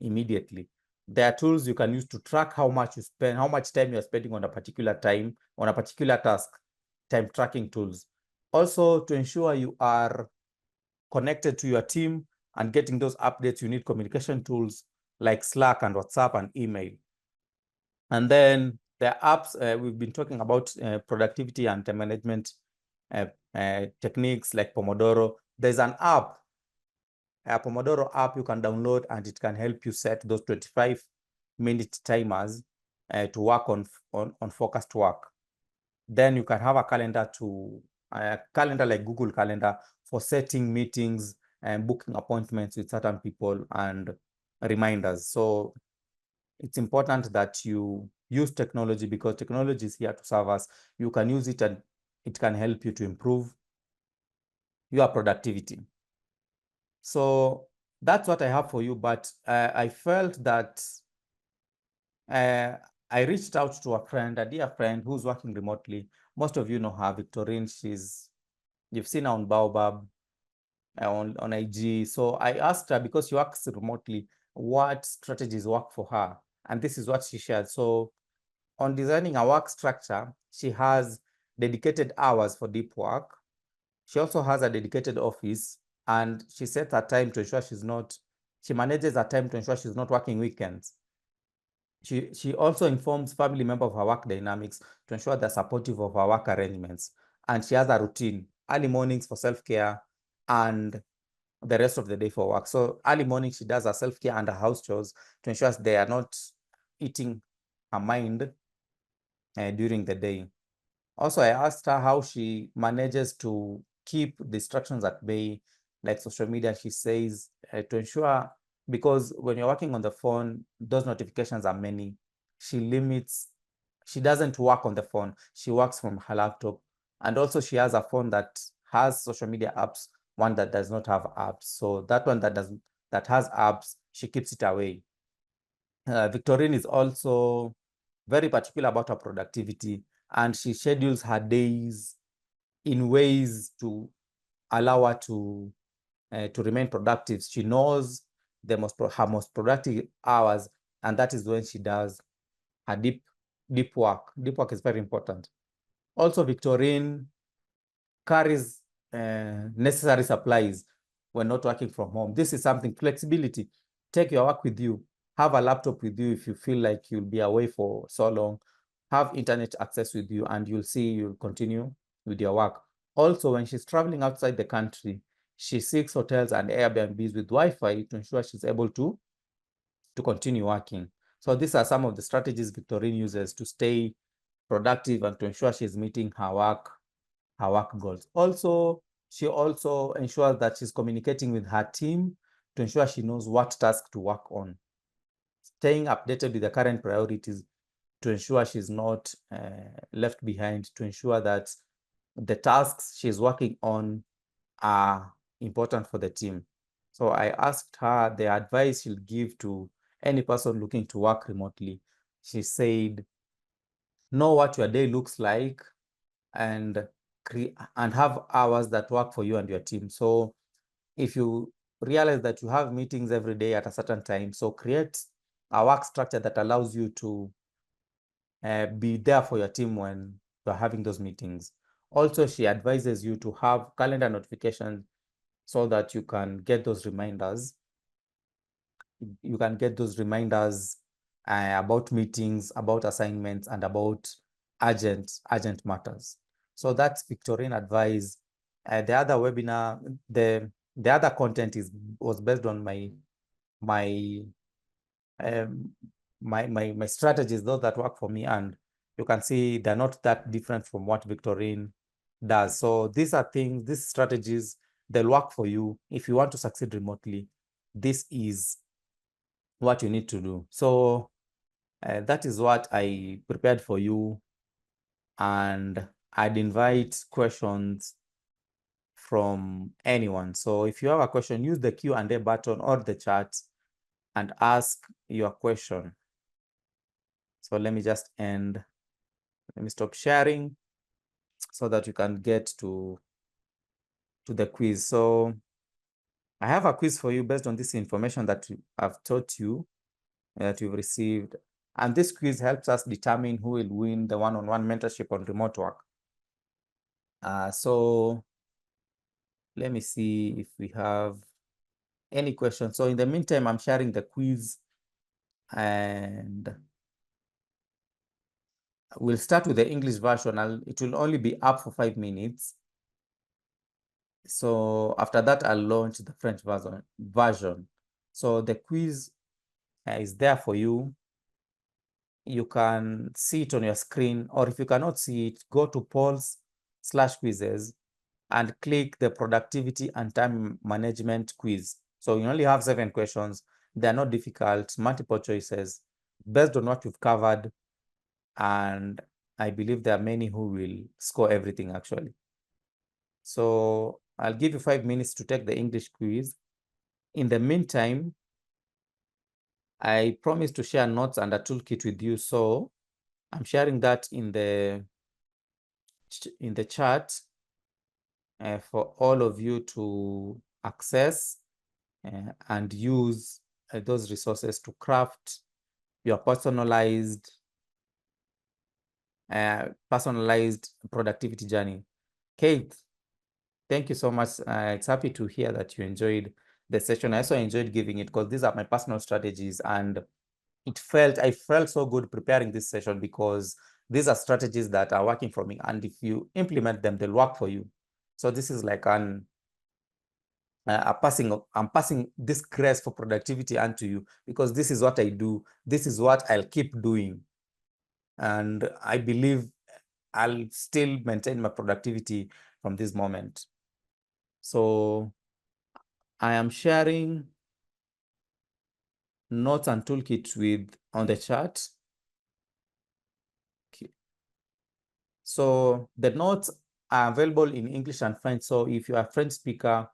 immediately. There are tools you can use to track how much you spend, how much time you're spending on a particular time, on a particular task, time tracking tools. Also, to ensure you are connected to your team and getting those updates, you need communication tools like Slack and WhatsApp and email. And then the apps, we've been talking about productivity and time management techniques like Pomodoro. There's an app, a Pomodoro app you can download, and it can help you set those 25-minute timers to work on focused work. Then you can have a calendar like Google Calendar for setting meetings and booking appointments with certain people and reminders. So it's important that you use technology, because technology is here to serve us. You can use it and it can help you to improve your productivity. So that's what I have for you. But I felt that I reached out to a dear friend who's working remotely. Most of you know her, Victorine. You've seen her on Baobab, on IG. So I asked her, because she works remotely, what strategies work for her. And this is what she shared. So on designing a work structure, she has dedicated hours for deep work. She also has a dedicated office, and she sets her time to ensure she manages her time to ensure she's not working weekends. She also informs family members of her work dynamics to ensure they're supportive of her work arrangements. And she has a routine, early mornings for self-care and the rest of the day for work. So early morning, she does her self-care and her house chores to ensure they are not eating her mind during the day. Also, I asked her how she manages to keep distractions at bay, like social media. She says to ensure, because when you're working on the phone, those notifications are many. She doesn't work on the phone. She works from her laptop. And also she has a phone that has social media apps, one that does not have apps. So that one that has apps, she keeps it away. Victorine is also very particular about her productivity, and she schedules her days in ways to allow her to remain productive. She knows her most productive hours, and that is when she does her deep work. Deep work is very important. Also, Victorine carries necessary supplies when not working from home. This is something, flexibility. Take your work with you. Have a laptop with you if you feel like you'll be away for so long. Have internet access with you, and you'll see you'll continue with your work. Also, when she's traveling outside the country, she seeks hotels and Airbnbs with Wi-Fi to ensure she's able to continue working. So these are some of the strategies Victorine uses to stay productive and to ensure she's meeting her work goals. Also, she also ensures that she's communicating with her team to ensure she knows what task to work on. Staying updated with the current priorities to ensure she's not left behind, to ensure that the tasks she's working on are important for the team. So I asked her the advice she'll give to any person looking to work remotely. She said, know what your day looks like and have hours that work for you and your team. So if you realize that you have meetings every day at a certain time, so create a work structure that allows you to be there for your team when you're having those meetings. Also, she advises you to have calendar notifications so that you can get those reminders. You can get those reminders about meetings, about assignments, and about urgent matters. So that's Victorian advice. The other webinar, the other content was based on my my strategies, those that work for me, and you can see they're not that different from what Victorine does. So these are things, these strategies, they'll work for you if you want to succeed remotely. This is what you need to do. So that is what I prepared for you, and I'd invite questions from anyone. So if you have a question, use the Q&A button or the chat and ask your question. So let me just end. Let me stop sharing so that you can get to the quiz. So I have a quiz for you based on this information that I've taught you, that you've received. And this quiz helps us determine who will win the one-on-one mentorship on remote work. So let me see if we have any questions. So in the meantime, I'm sharing the quiz, and we'll start with the English version. It will only be up for 5 minutes. So after that, I'll launch the French version. So the quiz is there for you. You can see it on your screen, or if you cannot see it, go to polls/quizzes and click the productivity and time management quiz. So you only have 7 questions. They're not difficult, multiple choices based on what you've covered. And I believe there are many who will score everything actually. So I'll give you 5 minutes to take the English quiz. In the meantime, I promised to share notes and a toolkit with you. So I'm sharing that in the chat for all of you to access and use those resources to craft your personalized productivity journey. Kate, thank you so much. It's happy to hear that you enjoyed the session. I also enjoyed giving it because these are my personal strategies, and I felt so good preparing this session because these are strategies that are working for me, and if you implement them, they'll work for you. So this is like I'm passing this grace for productivity onto you, because this is what I do. This is what I'll keep doing. And I believe I'll still maintain my productivity from this moment. So I am sharing notes and toolkit on the chat. Okay. So the notes are available in English and French. So if you are a French speaker,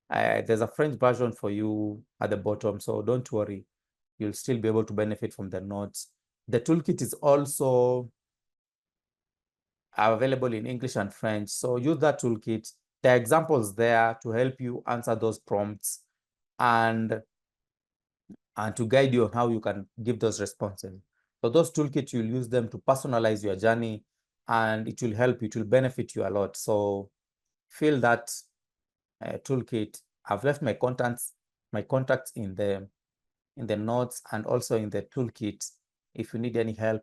there's a French version for you at the bottom. So don't worry, you'll still be able to benefit from the notes. The toolkit is also available in English and French. So use that toolkit. There are examples there to help you answer those prompts and to guide you on how you can give those responses. So those toolkits, you'll use them to personalize your journey, and it will help you, it will benefit you a lot. So fill that toolkit. I've left my contacts in the notes and also in the toolkit. If you need any help,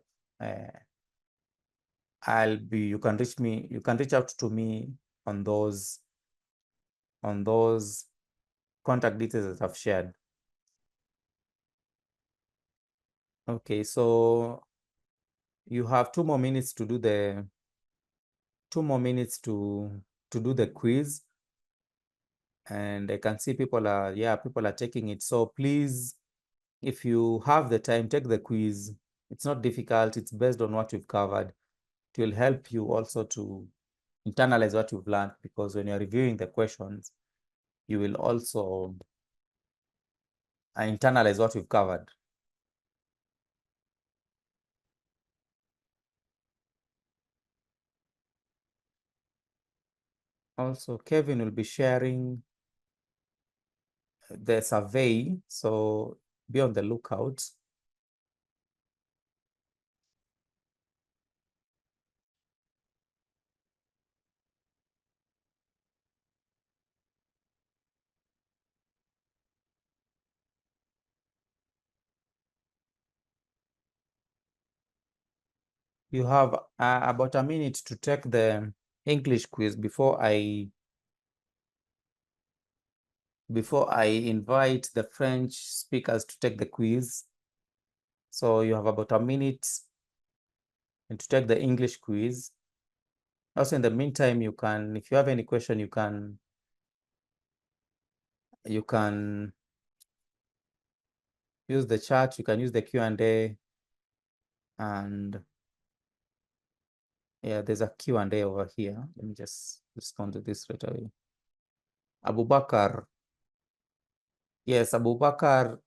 you can reach out to me on those contact details that I've shared. Okay, so you have 2 more minutes to do the 2 more minutes to do the quiz, and I can see people are taking it. So please, if you have the time, take the quiz. It's not difficult. It's based on what you've covered. It will help you also to internalize what you've learned, because when you're reviewing the questions, you will also internalize what you've covered. Also, Kevin will be sharing the survey, so be on the lookout. You have about a minute to take the English quiz before I invite the French speakers to take the quiz. So you have about a minute to take the English quiz. Also, in the meantime, you can, if you have any question, you can use the chat, you can use the Q&A, and yeah, there's a Q&A over here. Let me just respond to this right away. Abubakar. Yes, Abubakar,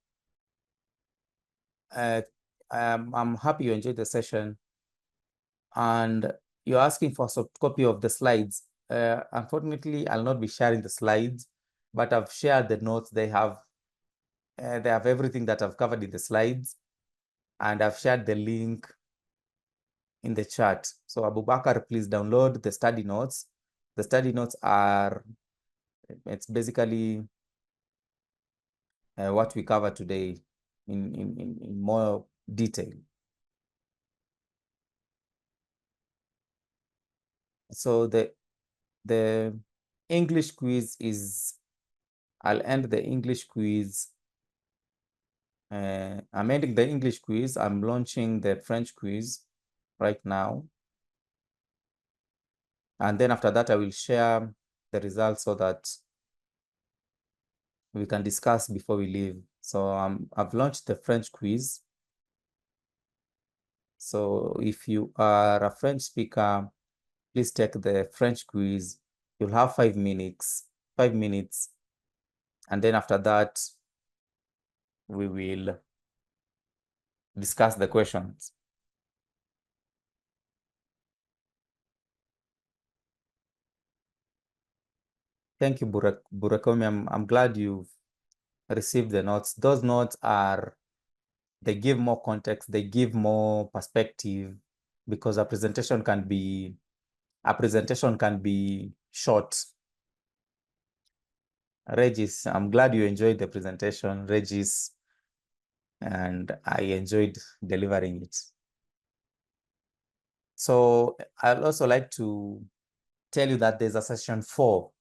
I'm happy you enjoyed the session, and you're asking for a soft copy of the slides. Unfortunately, I'll not be sharing the slides, but I've shared the notes. They have everything that I've covered in the slides, and I've shared the link in the chat. So Abubakar, please download the study notes. The study notes are, it's basically what we cover today in more detail. So the English quiz is, I'll end the English quiz. I'm ending the English quiz. I'm launching the French quiz right now. And then after that, I will share the results so that we can discuss before we leave. So I've launched the French quiz. So if you are a French speaker, please take the French quiz. You'll have 5 minutes, and then after that, we will discuss the questions. Thank you, Burakomi. I'm glad you've received the notes. Those notes they give more context, they give more perspective, because a presentation can be short. Regis, I'm glad you enjoyed the presentation, Regis, and I enjoyed delivering it. So I'd also like to tell you that there's a session 4.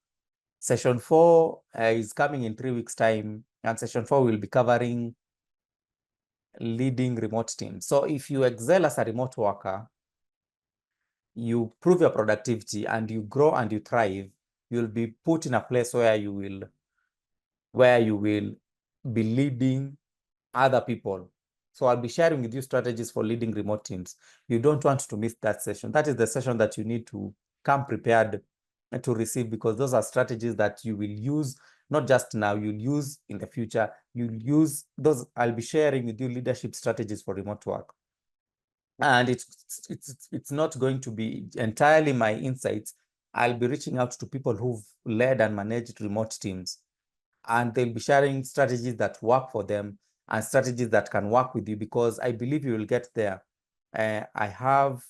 Session 4 is coming in 3 weeks' time, and session 4 will be covering leading remote teams. So if you excel as a remote worker, you prove your productivity and you grow and you thrive, you'll be put in a place where you will be leading other people. So I'll be sharing with you strategies for leading remote teams. You don't want to miss that session. That is the session that you need to come prepared to receive, because those are strategies that you will use, not just now, you'll use in the future. You'll use those. I'll be sharing with you leadership strategies for remote work. And it's not going to be entirely my insights. I'll be reaching out to people who've led and managed remote teams, and they'll be sharing strategies that work for them and strategies that can work with you, because I believe you will get there. I have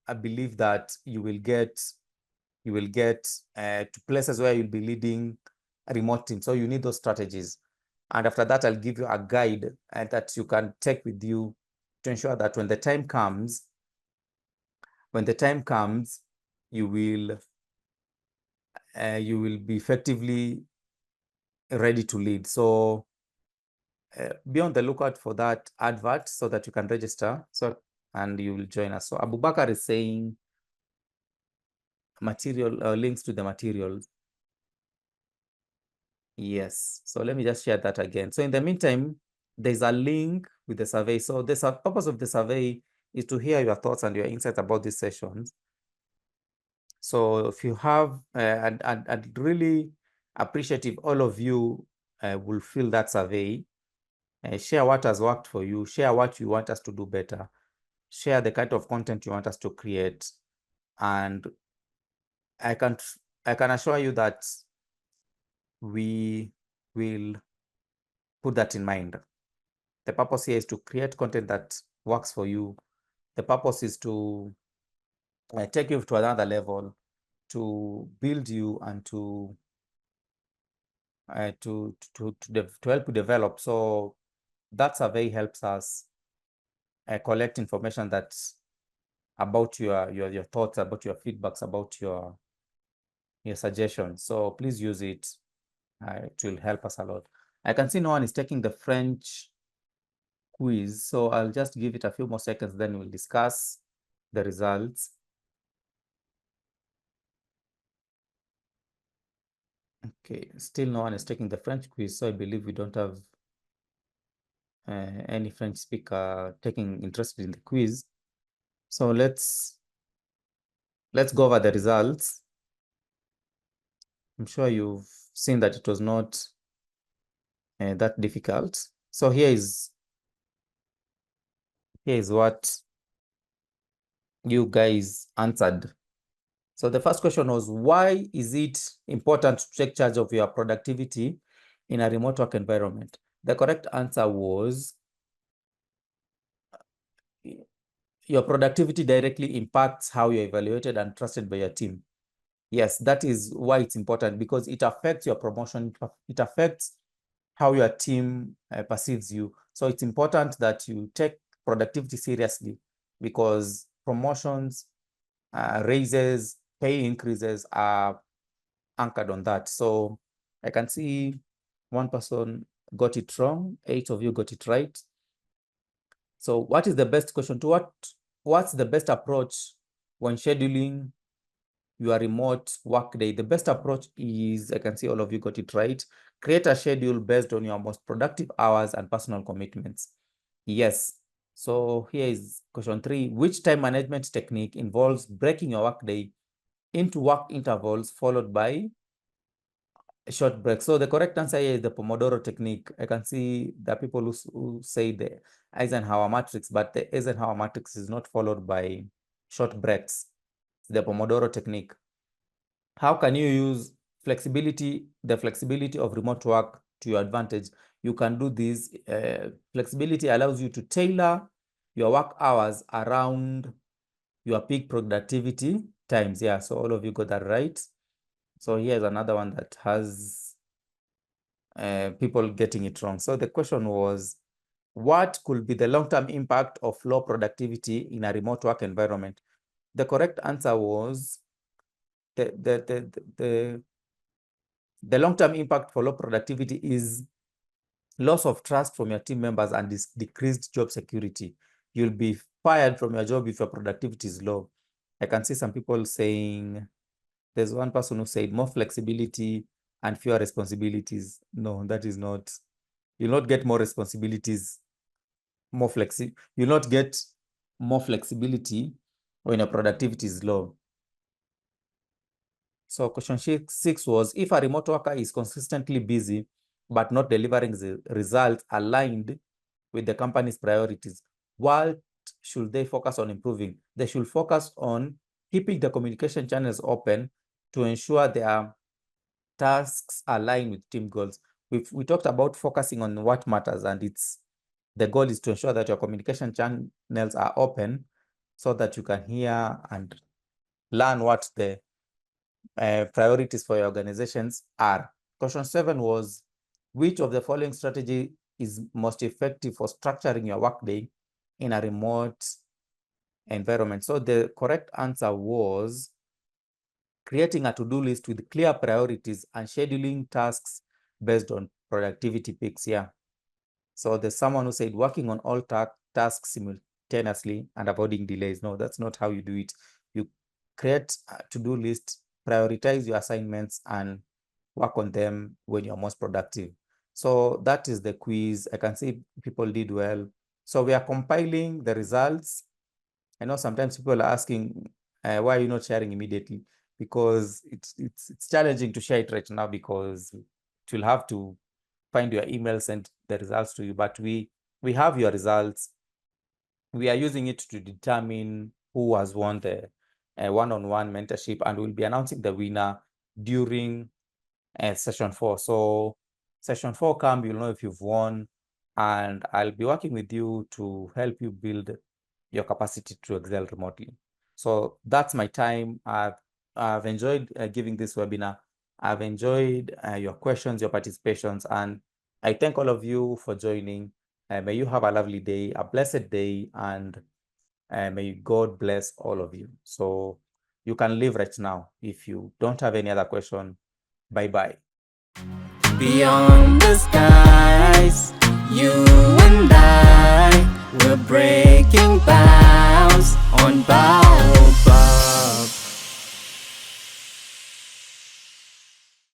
a belief that you will get to places where you'll be leading a remote team. So you need those strategies. And after that, I'll give you a guide that you can take with you to ensure that when the time comes, you will be effectively ready to lead. So be on the lookout for that advert so that you can register, and you will join us. So Abubakar is saying material links to the materials. Yes. So let me just share that again. So in the meantime, there's a link with the survey. So the purpose of the survey is to hear your thoughts and your insights about these sessions. So if you have, I'd really appreciate if all of you will fill that survey. Share what has worked for you. Share what you want us to do better. Share the kind of content you want us to create. And I can assure you that we will put that in mind. The purpose here is to create content that works for you. The purpose is to take you to another level, to build you, and to help you develop. So that survey helps us collect information that's about your thoughts, about your feedbacks, about your suggestions. So please use it. It will help us a lot. I can see no one is taking the French quiz, so I'll just give it a few more seconds, then we'll discuss the results. Okay, still no one is taking the French quiz, so I believe we don't have any French speaker taking interest in the quiz. So let's go over the results. I'm sure you've seen that it was not that difficult. So here is what you guys answered. So the first question was, why is it important to take charge of your productivity in a remote work environment? The correct answer was, your productivity directly impacts how you're evaluated and trusted by your team. Yes, that is why it's important, because it affects your promotion. It affects how your team perceives you. So it's important that you take productivity seriously, because promotions, raises, pay increases are anchored on that. So I can see one person got it wrong, 8 of you got it right. So what is the best question to what's the best approach when scheduling your remote workday? The best approach is, I can see all of you got it right. Create a schedule based on your most productive hours and personal commitments. Yes. So here is question 3. Which time management technique involves breaking your workday into work intervals followed by a short break? So the correct answer here is the Pomodoro technique. I can see the people who say the Eisenhower matrix, but the Eisenhower matrix is not followed by short breaks. The Pomodoro technique. How can you use the flexibility of remote work to your advantage? You can do this. Flexibility allows you to tailor your work hours around your peak productivity times. Yeah, so all of you got that right. So here's another one that has people getting it wrong. So the question was, what could be the long-term impact of low productivity in a remote work environment? The correct answer was the long-term impact for low productivity is loss of trust from your team members and decreased job security. You'll be fired from your job if your productivity is low. I can see some people saying, there's one person who said more flexibility and fewer responsibilities. No, that is not. You'll not get more responsibilities, you'll not get more flexibility when your productivity is low. So question 6 was, if a remote worker is consistently busy but not delivering the results aligned with the company's priorities, what should they focus on improving? They should focus on keeping the communication channels open to ensure their tasks align with team goals. We talked about focusing on what matters, and the goal is to ensure that your communication channels are open so that you can hear and learn what the priorities for your organizations are. Question 7 was, which of the following strategy is most effective for structuring your workday in a remote environment? So the correct answer was creating a to-do list with clear priorities and scheduling tasks based on productivity peaks. Yeah. So there's someone who said working on all tasks simultaneously and avoiding delays. No, that's not how you do it. You create a to-do list, prioritize your assignments, and work on them when you're most productive. So that is the quiz. I can see people did well. So we are compiling the results. I know sometimes people are asking, why are you not sharing immediately? Because it's challenging to share it right now, because it will have to find your email, send the results to you. But we have your results. We are using it to determine who has won the one-on-one mentorship, and we'll be announcing the winner during session 4. So session 4 come, you'll know if you've won, and I'll be working with you to help you build your capacity to excel remotely. So that's my time. I've enjoyed giving this webinar. I've enjoyed your questions, your participations, and I thank all of you for joining. May you have a lovely day, a blessed day, and may God bless all of you. So you can leave right now if you don't have any other question. Bye-bye. Beyond the skies, you and I, we're breaking